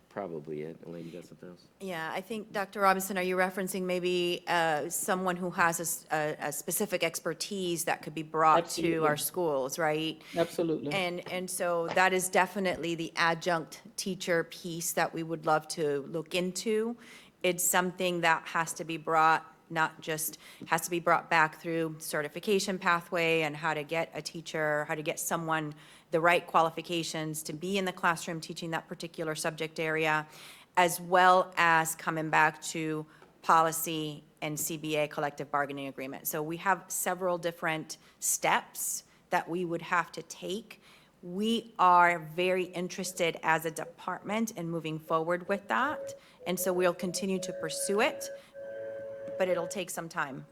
probably it. Elaine, you got something else? Yeah, I think, Dr. Robinson, are you referencing maybe someone who has a specific expertise that could be brought to Absolutely. our schools, right? Absolutely. And so that is definitely the adjunct teacher piece that we would love to look into. It's something that has to be brought, has to be brought back through certification pathway and how to get a teacher, how to get someone the right qualifications to be in the classroom teaching that particular subject area, as well as coming back to policy and CBA, collective bargaining agreement. So we have several different steps that we would have to take. We are very interested as a department in moving forward with that, and so we'll continue to pursue it, but it'll take some time.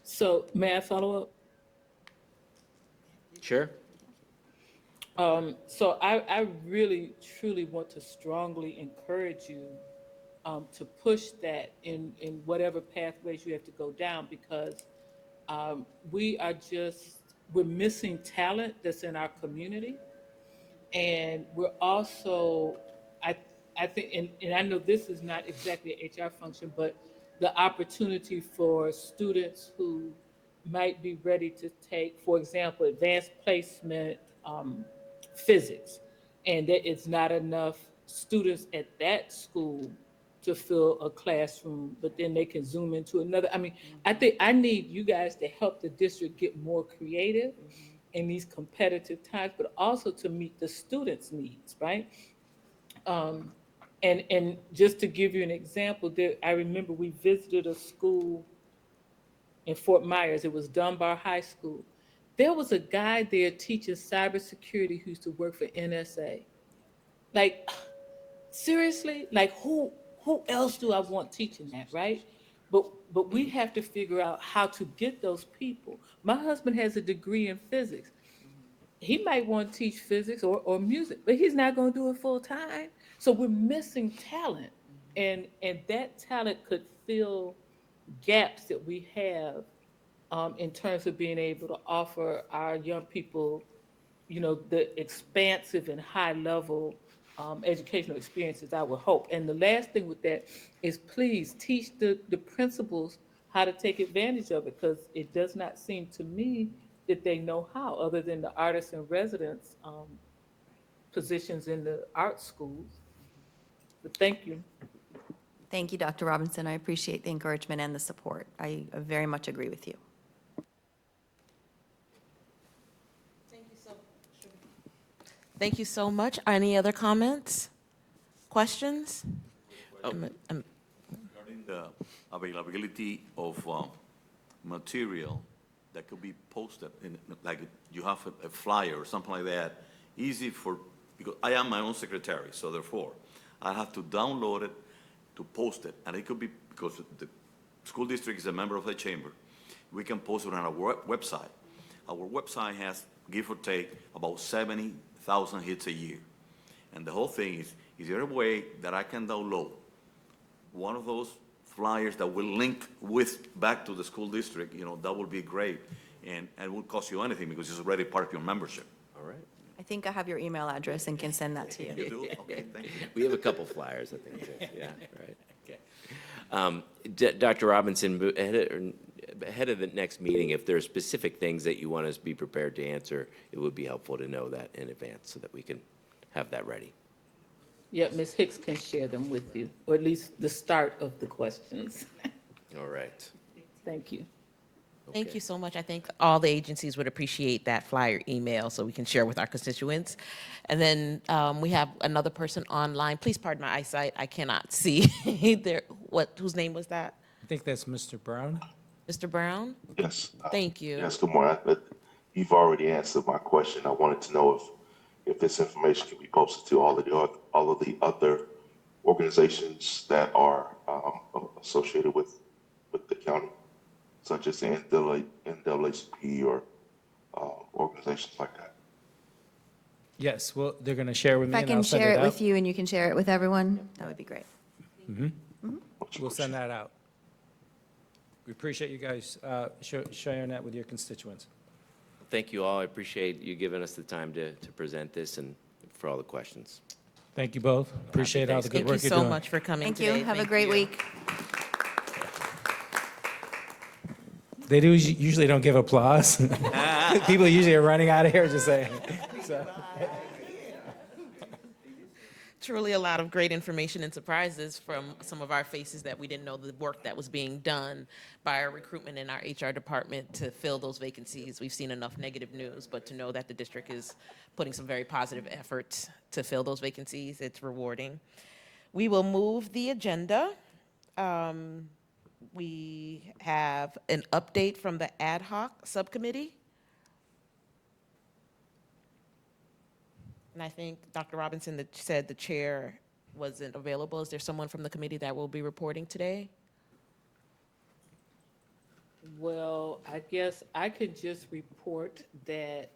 So may I follow up? Sure. So I really, truly want to strongly encourage you to push that in whatever pathways you have to go down, because we're missing talent that's in our community. And we're also, I, I think, and I know this is not exactly an HR function, but the opportunity for students who might be ready to take, for example, advanced placement physics, and that it's not enough students at that school to fill a classroom, but then they can zoom into another. I mean, I think I need you guys to help the district get more creative in these competitive times, but also to meet the students' needs, right? And just to give you an example, I remember we visited a school in Fort Myers. It was Dunbar High School. There was a guy there teaching cybersecurity who used to work for NSA. Like, seriously? Like, who else do I want teaching that, right? But we have to figure out how to get those people. My husband has a degree in physics. He might want to teach physics or music, but he's not going to do it full time. So we're missing talent, and that talent could fill gaps that we have in terms of being able to offer our young people, the expansive and high level educational experiences, I would hope. And the last thing with that is, please teach the principals how to take advantage of it, because it does not seem to me that they know how, other than the artists in residence positions in the art schools. But thank you. Thank you, Dr. Robinson. I appreciate the encouragement and the support. I very much agree with you. Thank you so much. Any other comments, questions? Regarding the availability of material that could be posted, like you have a flyer or something like that, easy because I am my own secretary, so therefore, I have to download it to post it, and it could be, because the school district is a member of the chamber, we can post it on our website. Our website has, give or take, about 70,000 hits a year. And the whole thing is there a way that I can download one of those flyers that will link back to the school district? That would be great. And it won't cost you anything because it's already part of your membership. All right. I think I have your email address and can send that to you. You do? Okay, thank you. We have a couple flyers, I think. Yeah, right. Okay. Dr. Robinson, ahead of the next meeting, if there are specific things that you want us to be prepared to answer, it would be helpful to know that in advance so that we can have that ready. Yeah, Ms. Hicks can share them with you, or at least the start of the questions. All right. Thank you. Thank you so much. I think all the agencies would appreciate that flyer email so we can share with our constituents. And then we have another person online. Please pardon my eyesight. I cannot see whose name was that? I think that's Mr. Brown. Mr. Brown? Yes. Thank you. Yes, good morning. You've already answered my question. I wanted to know if this information can be posted to all of the other organizations that are associated with the county, such as the NAACP or organizations like that. Yes, well, they're going to share with If me, I and can I'll send share it out. with you and you can share it with everyone, that would be great. We'll send that out. We appreciate you guys sharing that with your constituents. Thank you all. I appreciate you giving us the time to present this and for all the questions. Thank you both. Appreciate all the good work Thank you you're doing. so much for coming Thank today. you. Have a great week. They usually don't give applause. People usually are running out of here just saying. So. Truly a lot of great information and surprises from some of our faces that we didn't know the work that was being done by our recruitment and our HR department to fill those vacancies. We've seen enough negative news, but to know that the district is putting some very positive efforts to fill those vacancies, it's rewarding. We will move the agenda. We have an update from the ad hoc subcommittee. And I think Dr. Robinson said the chair wasn't available. Is there someone from the committee that will be reporting today? Well, I guess I could just report that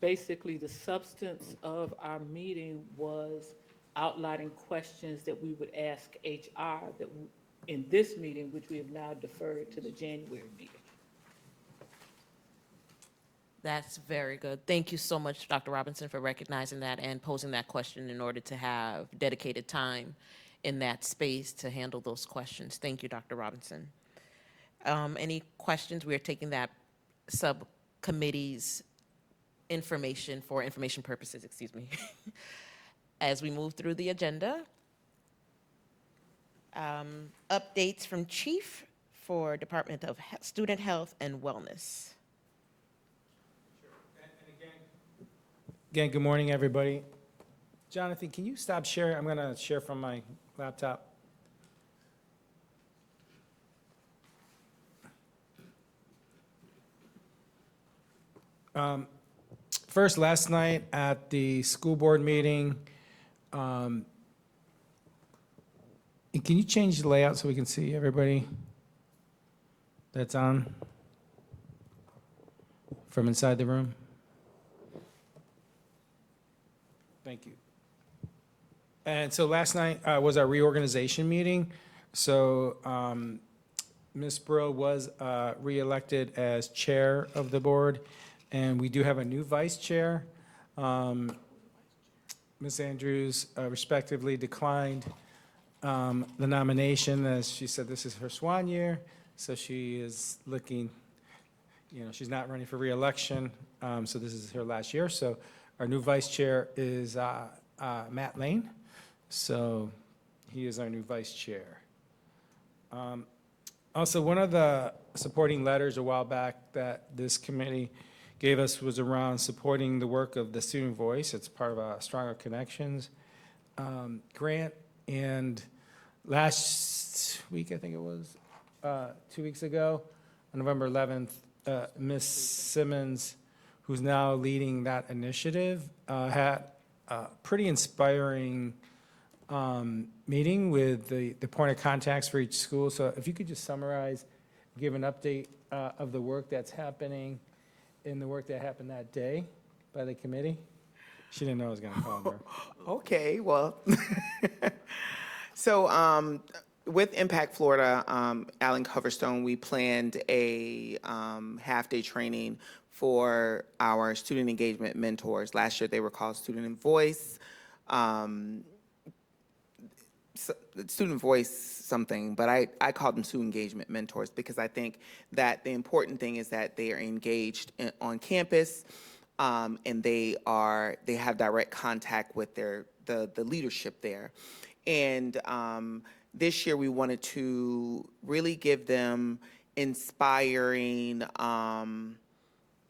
basically the substance of our meeting was outlining questions that we would ask HR in this meeting, which we have now deferred to the January meeting. That's very good. Thank you so much, Dr. Robinson, for recognizing that and posing that question in order to have dedicated time in that space to handle those questions. Thank you, Dr. Robinson. Any questions? We are taking that subcommittee's information for information purposes, excuse me. As we move through the agenda, updates from Chief for Department of Student Health and Wellness. Again, good morning, everybody. Jonathan, can you stop sharing? I'm going to share from my laptop. First, last night at the school board meeting, and can you change the layout so we can see everybody that's on from inside the room? Thank you. And so last night was our reorganization meeting. So Ms. Brill was reelected as chair of the board, and we do have a new vice chair. Ms. Andrews respectively declined the nomination, as she said this is her swan year, so she is looking, she's not running for reelection, so this is her last year. So our new vice chair is Matt Lane, so he is our new vice chair. Also, one of the supporting letters a while back that this committee gave us was around supporting the work of the Student Voice. It's part of a Stronger Connections grant. And last week, I think it was, 2 weeks ago, on November 11th, Ms. Simmons, who's now leading that initiative, had a pretty inspiring meeting with the point of contacts for each school. So if you could just summarize, give an update of the work that's happening and the work that happened that day by the committee. She didn't know I was going to call her. Okay, well, so with Impact Florida, Alan Coverstone, we planned a half-day training for our student engagement mentors. Last year, they were called Student Voice, Student Voice something, but I call them student engagement mentors because I think that the important thing is that they are engaged on campus, and they have direct contact with the leadership there. And this year we wanted to really give them inspiring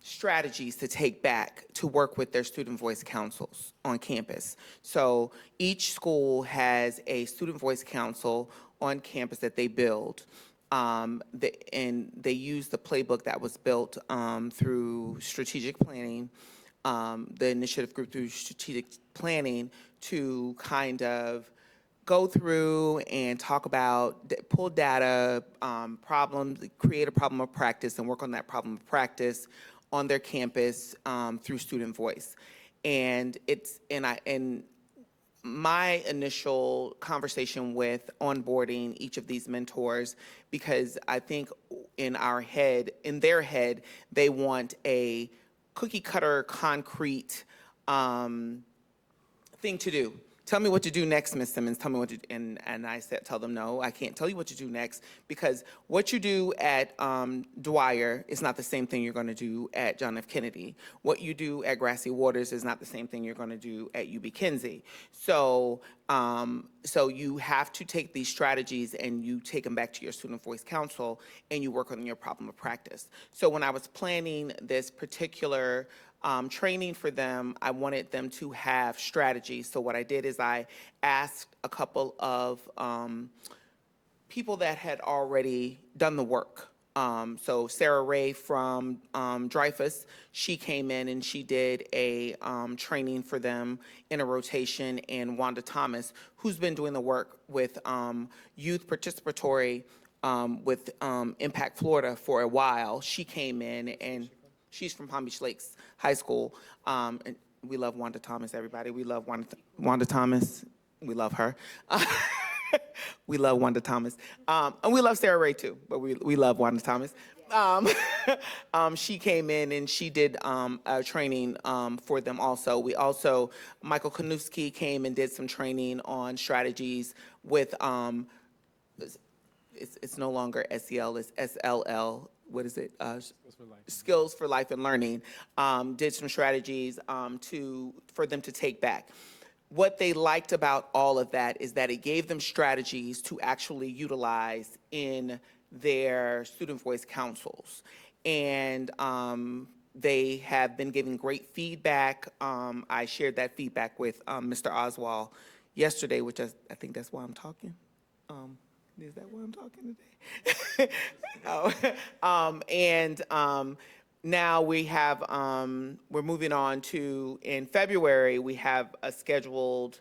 strategies to take back to work with their student voice councils on campus. So each school has a student voice council on campus that they build. And they use the playbook that was built through strategic planning, the initiative group through strategic planning to kind of go through and talk about, pull data, problems, create a problem of practice and work on that problem of practice on their campus through student voice. And my initial conversation with onboarding each of these mentors, because I think in their head, they want a cookie cutter, concrete thing to do. Tell me what to do next, Ms. Simmons. Tell me what to do. And I tell them, no, I can't tell you what to do next, because what you do at Dwyer is not the same thing you're going to do at John F. Kennedy. What you do at Grassy Waters is not the same thing you're going to do at UB Kinsey. So, so you have to take these strategies and you take them back to your Student Voice Council and you work on your problem of practice. So when I was planning this particular training for them, I wanted them to have strategies. So what I did is I asked a couple of people that had already done the work. So Sarah Ray from Dreyfus, she came in and she did a training for them in a rotation, and Wanda Thomas, who's been doing the work with youth participatory with Impact Florida for a while, she came in and She's from Palm Beach Lakes High School. And we love Wanda Thomas, everybody. We love Wanda Thomas. We love her. We love Wanda Thomas. And we love Sarah Ray too, but we love Wanda Thomas. She came in and she did a training for them also. Michael Kanuski came and did some training on strategies with, it's no longer SEL, it's SLL. What is it? Skills for Life and Learning. Did some strategies for them to take back. What they liked about all of that is that it gave them strategies to actually utilize in their student voice councils. And they have been giving great feedback. I shared that feedback with Mr. Oswald yesterday, which I think that's why I'm talking. Is that why I'm talking today? Now we have, we're moving on to, in February, we have a scheduled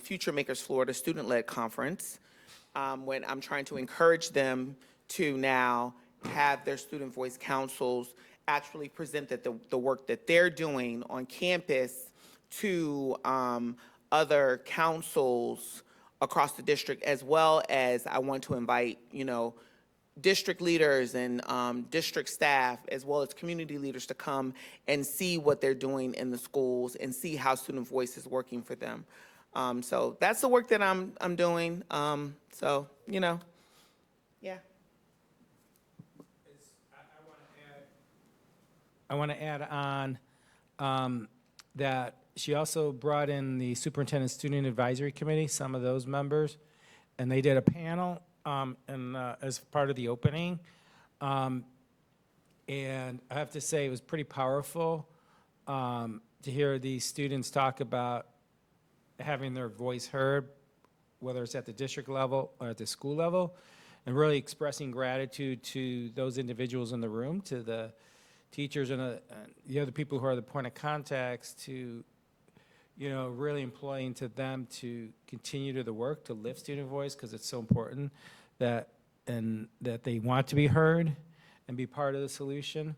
Future Makers Florida student-led conference, when I'm trying to encourage them to now have their student voice councils actually present the work that they're doing on campus to other councils across the district, as well as I want to invite, district leaders and district staff, as well as community leaders, to come and see what they're doing in the schools and see how student voice is working for them. So that's the work that I'm doing. Yeah. I want to add on that she also brought in the Superintendent Student Advisory Committee, some of those members, and they did a panel as part of the opening. And I have to say, it was pretty powerful to hear these students talk about having their voice heard, whether it's at the district level or at the school level, and really expressing gratitude to those individuals in the room, to the teachers and the other people who are the point of contacts, to really employing to them to continue to the work to lift student voice, because it's so important that they want to be heard and be part of the solution.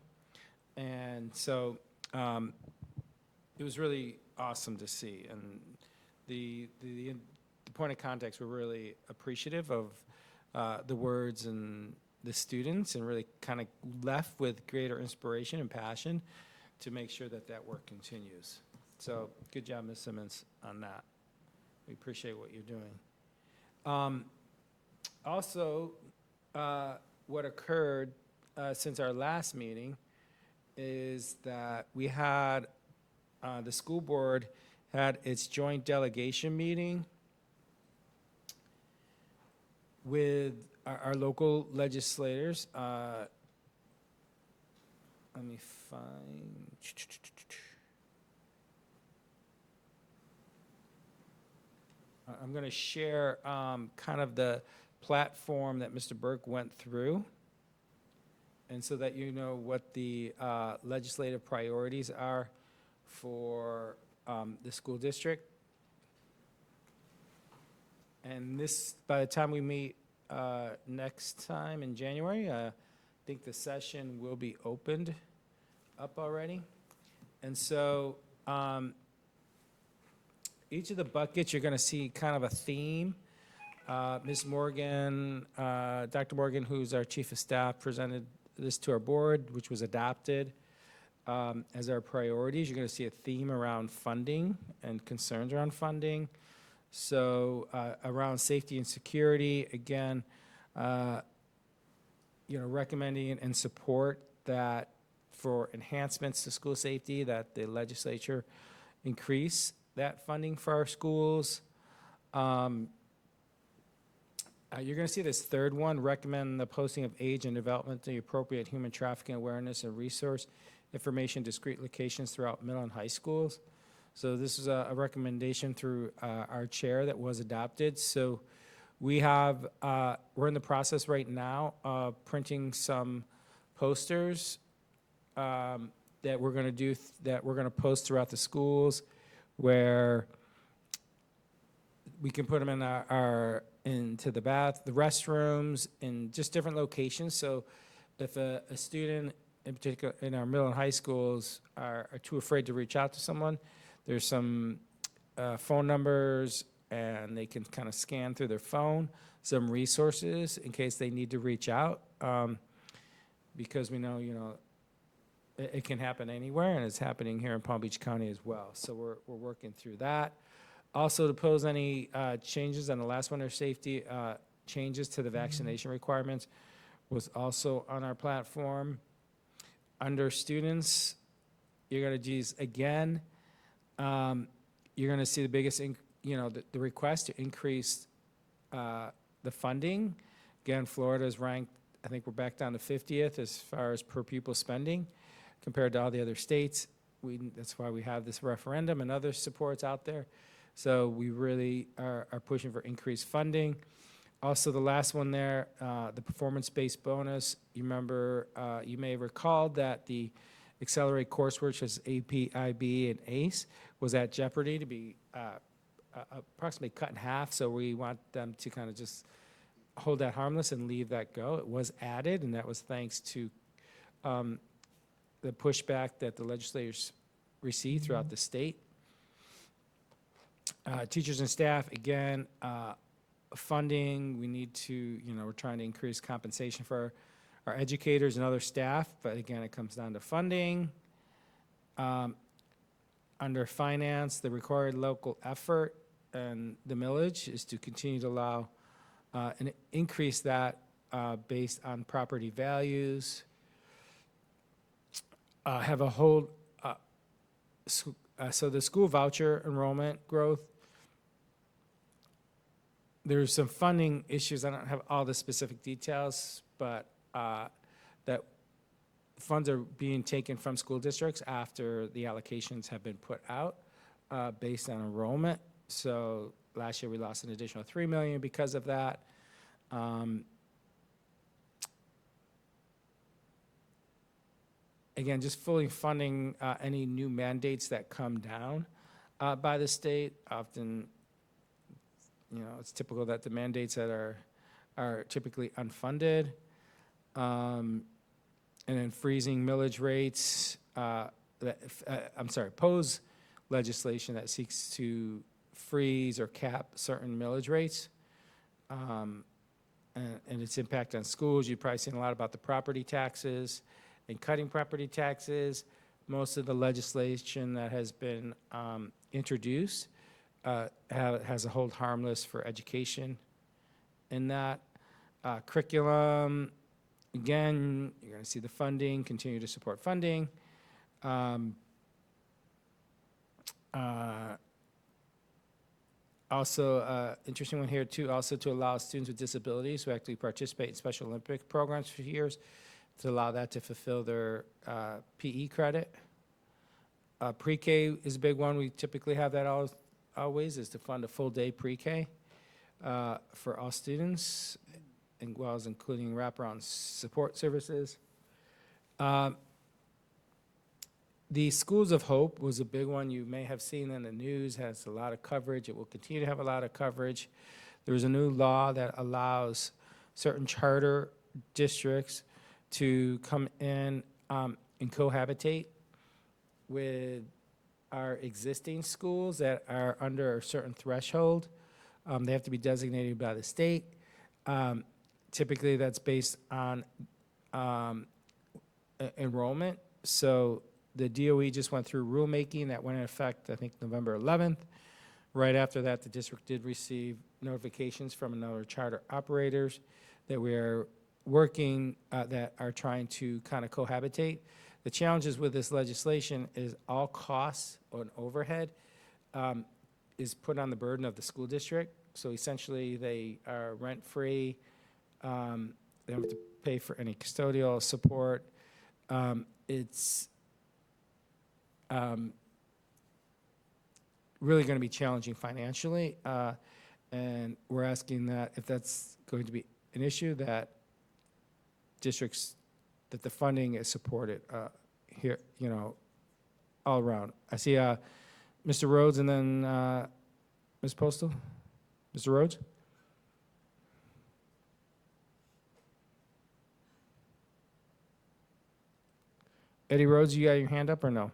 And so it was really awesome to see, and the point of contacts were really appreciative of the words and the students, and really kind of left with greater inspiration and passion to make sure that work continues. So good job, Ms. Simmons, on that. We appreciate what you're doing. Also, what occurred since our last meeting is that we had, the school board had its joint delegation meeting with our local legislators. Let me find. I'm going to share kind of the platform that Mr. Burke went through, and so that you know what the legislative priorities are for the school district. And this, by the time we meet next time in January, I think the session will be opened up already. And so each of the buckets, you're going to see kind of a theme. Ms. Morgan, Dr. Morgan, who's our chief of staff, presented this to our board, which was adopted as our priorities. You're going to see a theme around funding and concerns around funding. So around safety and security, again, recommending and support that for enhancements to school safety, that the legislature increase that funding for our schools. You're going to see this third one, recommend the posting of age and developmentally appropriate human trafficking awareness and resource information, discrete locations throughout middle and high schools. So this is a recommendation through our chair that was adopted. So we have, we're in the process right now of printing some posters that we're going to do, that we're going to post throughout the schools, where we can put them in into the restrooms, in just different locations. So if a student in particular in our middle and high schools, are too afraid to reach out to someone. There's some phone numbers, and they can kind of scan through their phone some resources in case they need to reach out, because we know, it can happen anywhere, and it's happening here in Palm Beach County as well. So we're working through that. Also, to pose any changes on the last one, or safety changes to the vaccination requirements, was also on our platform. Under students, you're going to use, again, you're going to see the biggest, the request to increase the funding. Again, Florida is ranked, I think we're back down to 50th as far as per pupil spending compared to all the other states. That's why we have this referendum and other supports out there. So we really are pushing for increased funding. Also, the last one there, the performance-based bonus. You remember, you may have recalled that the Accelerate coursework, which is AP, IB, and ACE, was at jeopardy to be approximately cut in half. So we want them to kind of just hold that harmless and leave that go. It was added, and that was thanks to the pushback that the legislators received throughout the state. Teachers and staff, again, funding, we need to, we're trying to increase compensation for our educators and other staff, but again, it comes down to funding. Under finance, the required local effort and the millage is to continue to allow and increase that based on property values. Have a whole, so the school voucher enrollment growth, there's some funding issues. I don't have all the specific details, but that funds are being taken from school districts after the allocations have been put out based on enrollment. So last year we lost an additional $3 million because of that. Again, just fully funding any new mandates that come down by the state. Often, it's typical that the mandates that are typically unfunded. And then freezing millage rates, pose legislation that seeks to freeze or cap certain millage rates. And its impact on schools. You've probably seen a lot about the property taxes and cutting property taxes. Most of the legislation that has been introduced has a hold harmless for education in that. Curriculum, again, you're going to see the funding, continue to support funding. Also, interesting one here too, also to allow students with disabilities who actually participate in Special Olympic programs for years, to allow that to fulfill their PE credit. Pre-K is a big one. We typically have that always, is to fund a full day pre-K for all students, as well as including wraparound support services. The Schools of Hope was a big one. You may have seen in the news, has a lot of coverage. It will continue to have a lot of coverage. There was a new law that allows certain charter districts to come in and cohabitate with our existing schools that are under a certain threshold. They have to be designated by the state. Typically, that's based on enrollment. So the DOE just went through rulemaking that went in effect, I think, November 11th. Right after that, the district did receive notifications from another charter operators that we are working, that are trying to kind of cohabitate. The challenges with this legislation is all costs on overhead is put on the burden of the school district. So essentially, they are rent-free. They don't have to pay for any custodial support. It's really going to be challenging financially, and we're asking that if that's going to be an issue, that districts, that the funding is supported here, all around. I see Mr. Rhodes and then Ms. Postal. Mr. Rhodes? Eddie Rhodes, you got your hand up or no?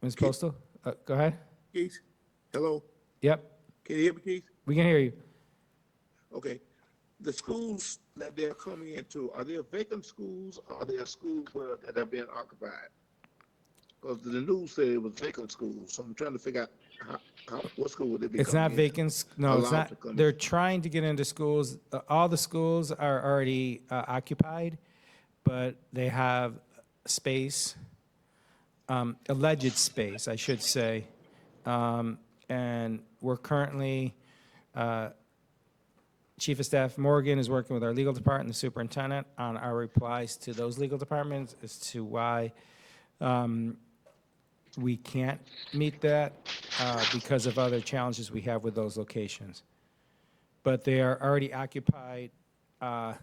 Ms. Postal, go ahead. Keith, hello, Yep, can you hear me, Keith? we can hear you. Okay, the schools that they're coming into, are they vacant schools, or are they schools that have been occupied? Because the news said it was vacant schools, so I'm trying to figure out what school would they be It's coming not into? vacant, no, it's Allowed not. to come in. They're trying to get into schools. All the schools are already occupied, but they have space, alleged space, I should say. And we're currently, Chief of Staff Morgan is working with our legal department, the superintendent, on our replies to those legal departments as to why we can't meet that because of other challenges we have with those locations. But they are already occupied by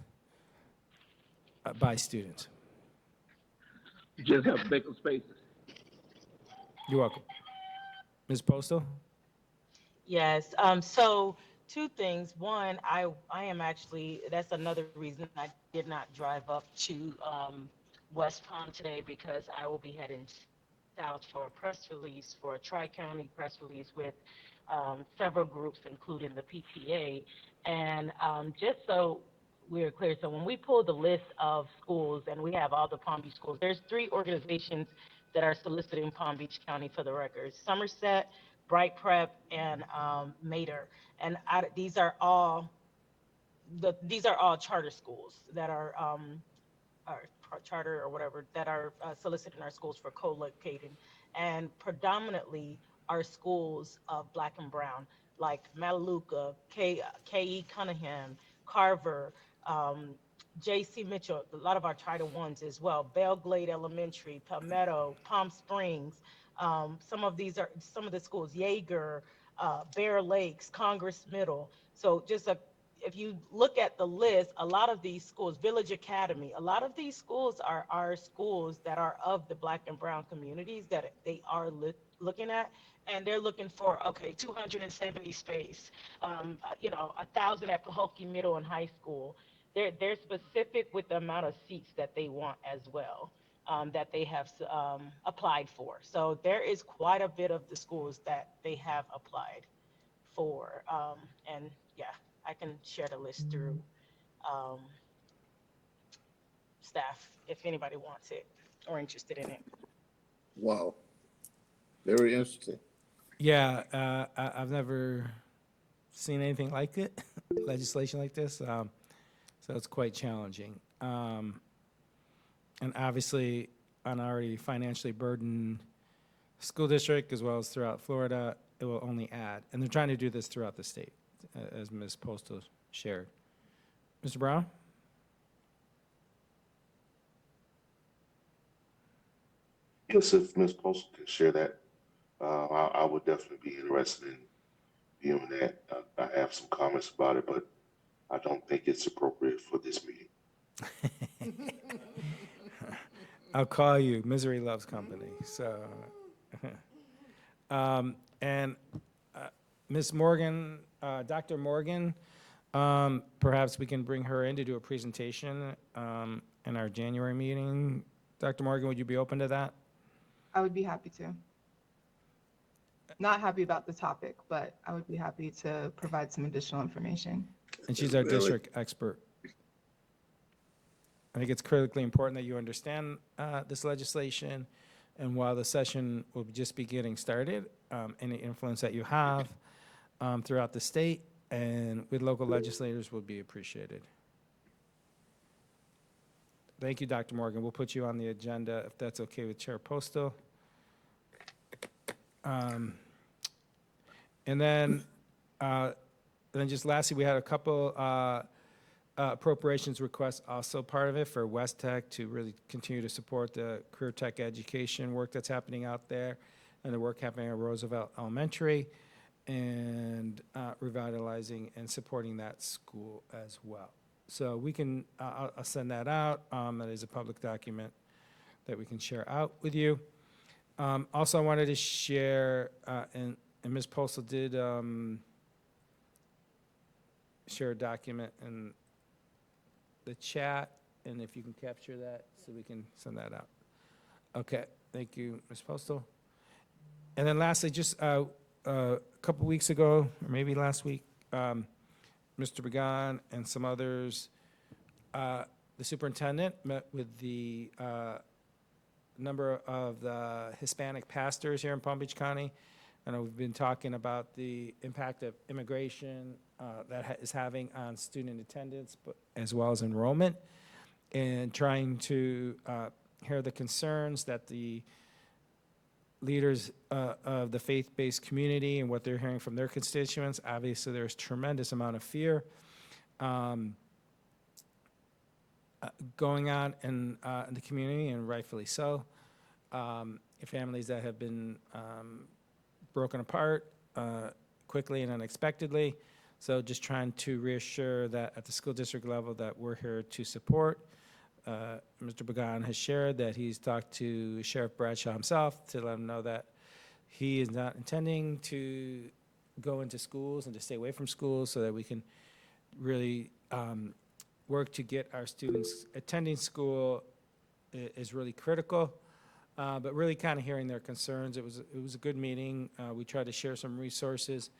students. You just have vacant spaces. You're welcome. Ms. Postal? Yes, so two things. One, I am actually, that's another reason I did not drive up to West Palm today, because I will be heading south for a press release, for a tri-county press release with several groups, including the PTA. And just so we're clear, so when we pull the list of schools, and we have all the Palm Beach schools, there's 3 organizations that are soliciting Palm Beach County for the record: Somerset, Bright Prep, and Mater. And these are all charter schools that are charter or whatever, that are soliciting our schools for co-locating, and predominantly are schools of Black and Brown, like Mataluca, K.E. Cunningham, Carver, J.C. Mitchell, a lot of our Title Ones as well, Belle Glade Elementary, Palmetto, Palm Springs. Some of the schools, Yeager, Bear Lakes, Congress Middle. So if you look at the list, a lot of these schools, Village Academy, a lot of these schools are schools that are of the Black and Brown communities that they are looking at, and they're looking for, okay, 270 space, 1,000 at Pahokee Middle and High School. They're specific with the amount of seats that they want as well, that they have applied for. So there is quite a bit of the schools that they have applied for, and yeah, I can share the list through staff if anybody wants it or interested in it. Wow, very interesting. Yeah, I've never seen anything like it, legislation like this, so it's quite challenging. And obviously, an already financially burdened school district, as well as throughout Florida, it will only add. And they're trying to do this throughout the state, as Ms. Postal shared. Mr. Brown? Yes, if Ms. Postal can share that, I would definitely be interested in viewing that. I have some comments about it, but I don't think it's appropriate for this meeting. I'll call you. Misery loves company. So, and Ms. Morgan, Dr. Morgan, perhaps we can bring her in to do a presentation in our January meeting. Dr. Morgan, would you be open to that? I would be happy to. Not happy about the topic, but I would be happy to provide some additional information. And she's our district expert. I think it's critically important that you understand this legislation, and while the session will just be getting started, any influence that you have throughout the state and with local legislators will be appreciated. Thank you, Dr. Morgan. We'll put you on the agenda if that's okay with Chair Postal. And then just lastly, we had a couple appropriations requests, also part of it, for West Tech to really continue to support the career tech education work that's happening out there and the work happening at Roosevelt Elementary, and revitalizing and supporting that school as well. So we can, I'll send that out. That is a public document that we can share out with you. Also, I wanted to share, and Ms. Postal did share a document in the chat and if you can capture that, so we can send that out. Okay, thank you, Ms. Postal. And then lastly, just a couple weeks ago, or maybe last week, Mr. Began and some others, the superintendent met with the number of the Hispanic pastors here in Palm Beach County. And we've been talking about the impact of immigration that is having on student attendance, but as well as enrollment, and trying to hear the concerns that the leaders of the faith-based community and what they're hearing from their constituents. Obviously, there's tremendous amount of fear going on in the community, and rightfully so. Families that have been broken apart quickly and unexpectedly. So just trying to reassure that at the school district level that we're here to support. Mr. Began has shared that he's talked to Sheriff Bradshaw himself to let him know that he is not intending to go into schools and to stay away from schools, so that we can really work to get our students attending school is really critical. But really kind of hearing their concerns. It was a good meeting. We tried to share some resources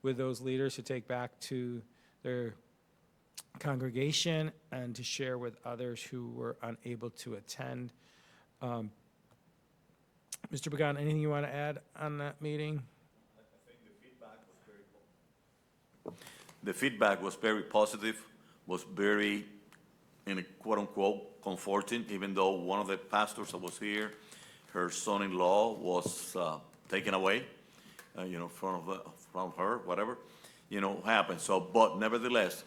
with those leaders to take back to their congregation and to share with others who were unable to attend. Mr. Began, anything you want to add on that meeting? The feedback was very positive, was very, in a quote-unquote, comforting, even though one of the pastors that was here, her son-in-law was taken away, from her, whatever, happened. So, but nevertheless,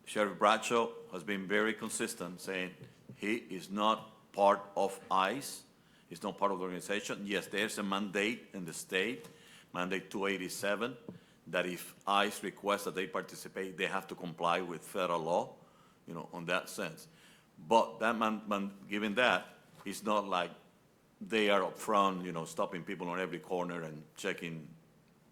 Sheriff Bradshaw has been very consistent, saying he is not part of ICE. He's not part of the organization. Yes, there's a mandate in the state, Mandate 287, that if ICE requests that they participate, they have to comply with federal law, on that sense. But that given that, it's not like they are up front, stopping people on every corner and checking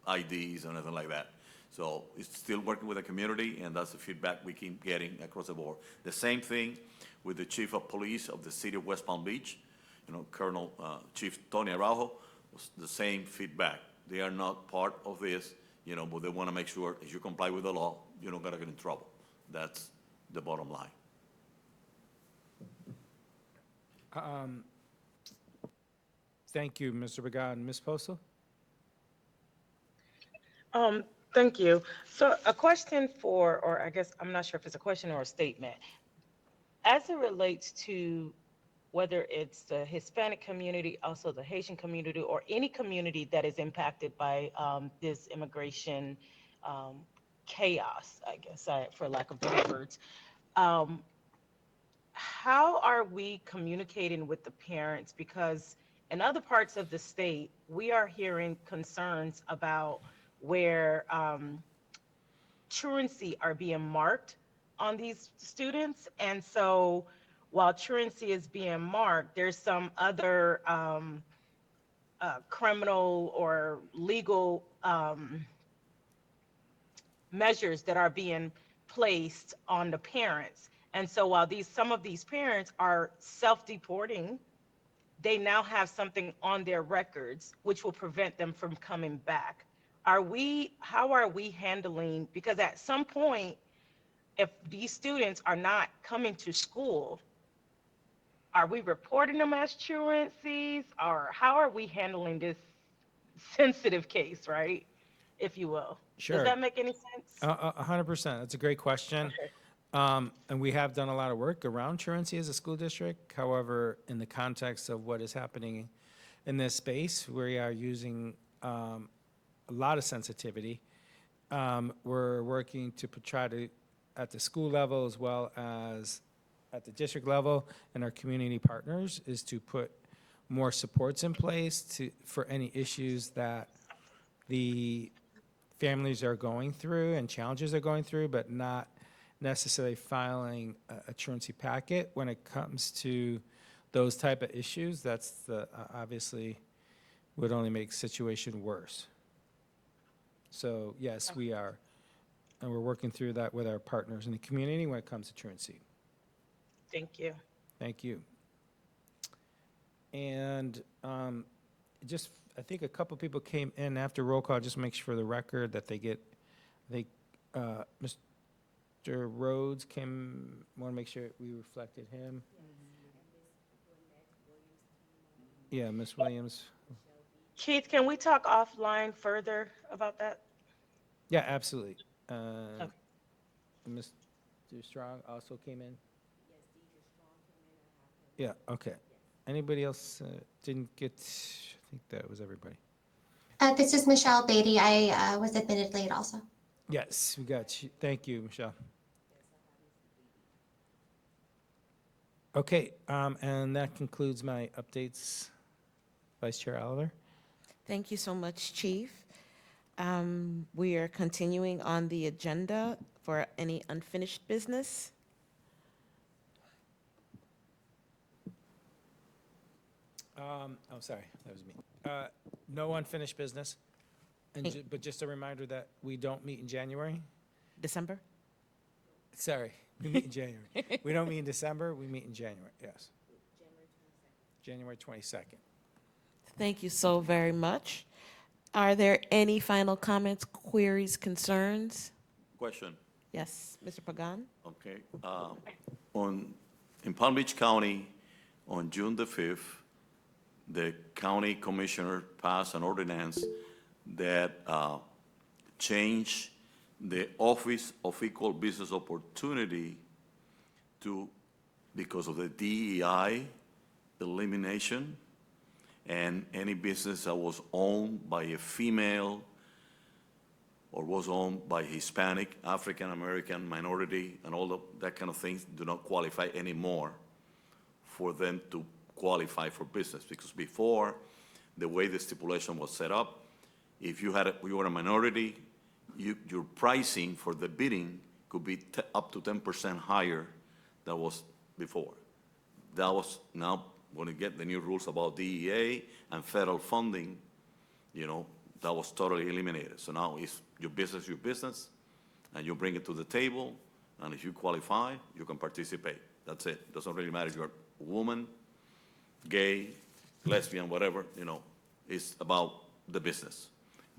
IDs or anything like that. So it's still working with the community, and that's the feedback we keep getting across the board. The same thing with the chief of police of the city of West Palm Beach, Colonel Chief Tony Araujo, was the same feedback. They are not part of this, but they want to make sure if you comply with the law, you're not going to get in trouble. That's the bottom line. Thank you, Mr. Began. Ms. Postal? Thank you. So a question or I guess, I'm not sure if it's a question or a statement. As it relates to whether it's the Hispanic community, also the Haitian community, or any community that is impacted by this immigration chaos, I guess, for lack of better words, how are we communicating with the parents? Because in other parts of the state, we are hearing concerns about where truancy are being marked on these students. And so while truancy is being marked, there's some other criminal or legal measures that are being placed on the parents. And so while some of these parents are self-deporting, they now have something on their records which will prevent them from coming back. How are we handling, because at some point, if these students are not coming to school, are we reporting them as truancies, or how are we handling this sensitive case, right? If you will. Sure. Does that make any sense? 100%. That's a great question. Okay. And we have done a lot of work around truancy as a school district. However, in the context of what is happening in this space, we are using a lot of sensitivity. We're working to try to, at the school level as well as at the district level and our community partners, is to put more supports in place for any issues that the families are going through and challenges they're going through, but not necessarily filing a truancy packet when it comes to those type of issues. That's obviously would only make the situation worse. So yes, we are, and we're working through that with our partners in the community when it comes to truancy. Thank you. Thank you. And just, I think a couple people came in after roll call, just make sure for the record that they get, Mr. Rhodes came, want to make sure we reflected him. Yeah, Ms. Williams. Keith, can we talk offline further about that? Yeah, absolutely. Mr. Strong also came in? Yeah, okay. Anybody else didn't get, I think that was everybody. This is Michelle Beatty. I was admitted late also. Yes, we got you. Thank you, Michelle. Okay, and that concludes my updates. Vice Chair Oliver? Thank you so much, Chief. We are continuing on the agenda for any unfinished business. Oh, sorry, that was me. No unfinished business. And but just a reminder that we don't meet in January. December? Sorry, we meet in January. We don't meet in December, we meet in January, yes. January 22nd. Thank you so very much. Are there any final comments, queries, concerns? Question. Yes, Mr. Pagan? Okay. In Palm Beach County, on June the 5th, the county commissioner passed an ordinance that changed the Office of Equal Business Opportunity to, because of the DEI elimination, and any business that was owned by a female or was owned by Hispanic, African American, minority, and all of that kind of things do not qualify anymore for them to qualify for business. Because before, the way the stipulation was set up, if you were a minority, your pricing for the bidding could be up to 10% higher than was before. That was now when you get the new rules about DEA and federal funding, that was totally eliminated. So now it's your business, and you bring it to the table, and if you qualify, you can participate. That's it. It doesn't really matter if you're a woman, gay, lesbian, whatever, it's about the business.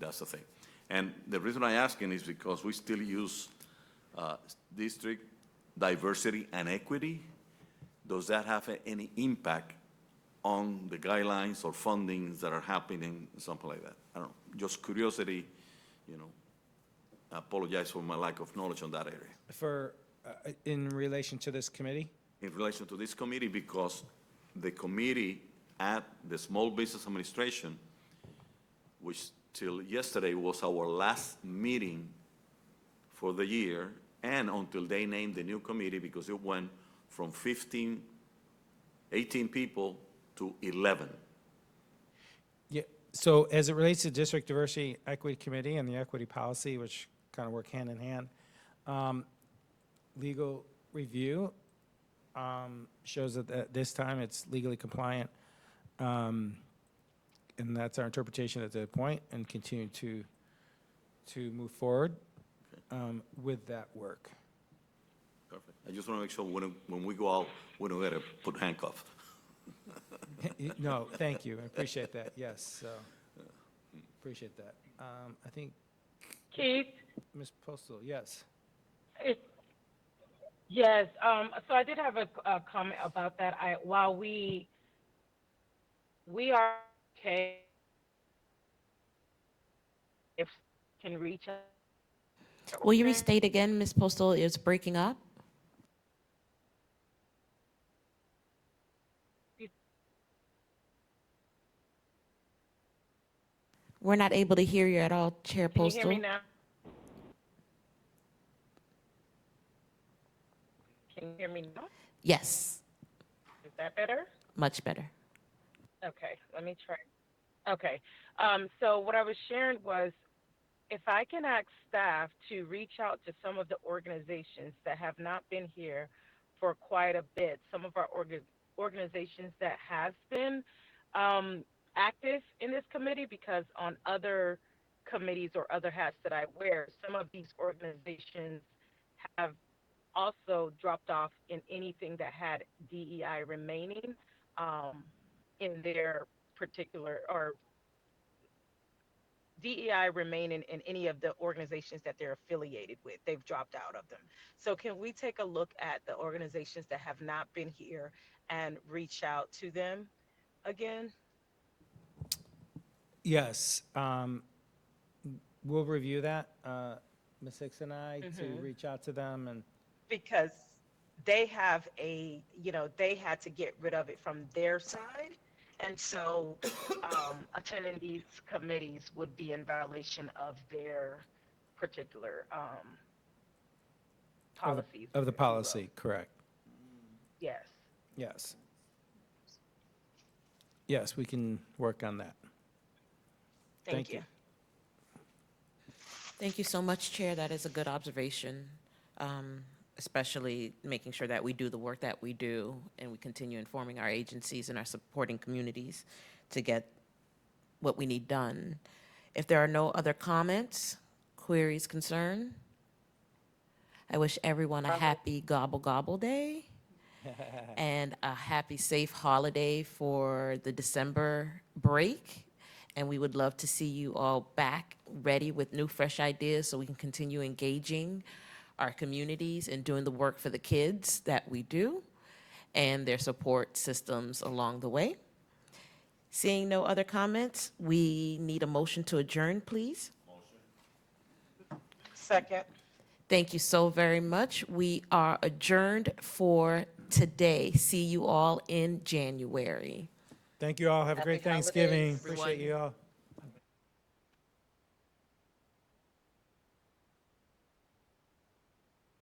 That's the thing. And the reason I'm asking is because we still use district diversity and equity. Does that have any impact on the guidelines or fundings that are happening, something like that? I don't know, just curiosity, I apologize for my lack of knowledge on that area. For, in relation to this committee? In relation to this committee, because the committee at the Small Business Administration, which till yesterday was our last meeting for the year, and until they named the new committee, because it went from 18 people to 11. Yeah, so as it relates to District Diversity Equity Committee and the equity policy, which kind of work hand in hand, legal review shows that at this time it's legally compliant, and that's our interpretation at that point, and continue to move forward with that work. Perfect. I just want to make sure when we go out, we don't get to put handcuffs. No, thank you. I appreciate that. Yes, so appreciate that. I think Keith? Ms. Postal, yes. Yes, so I did have a comment about that. While we are okay if can reach us. Will you restate again, Ms. Postal? It's breaking up. We're not able to hear you at all, Chair Can you Postal. hear me now? Can you hear me now? Yes, Is that better? much better. Okay, let me try. Okay, so what I was sharing was, if I can ask staff to reach out to some of the organizations that have not been here for quite a bit, some of our organizations that have been active in this committee, because on other committees or other hats that I wear, some of these organizations have also dropped off in anything that had DEI remaining in their particular, or DEI remaining in any of the organizations that they're affiliated with. They've dropped out of them. So can we take a look at the organizations that have not been here and reach out to them again? Yes, we'll review that, Ms. Hicks and I, to reach out to them and. Because they have they had to get rid of it from their side. And so attending these committees would be in violation of their particular policies. Of the policy, correct. Yes. Yes. Yes, we can work on that. Thank you. Thank you so much, Chair. That is a good observation, especially making sure that we do the work that we do and we continue informing our agencies and our supporting communities to get what we need done. If there are no other comments, queries, concern, I wish everyone a happy Gobble Gobble Day and a happy, safe holiday for the December break. And we would love to see you all back ready with new, fresh ideas so we can continue engaging our communities and doing the work for the kids that we do and their support systems along the way. Seeing no other comments, we need a motion to adjourn, please. Second. Thank you so very much. We are adjourned for today. See you all in January. Thank you all. Have a great Happy holidays, Thanksgiving. everyone. Appreciate you all.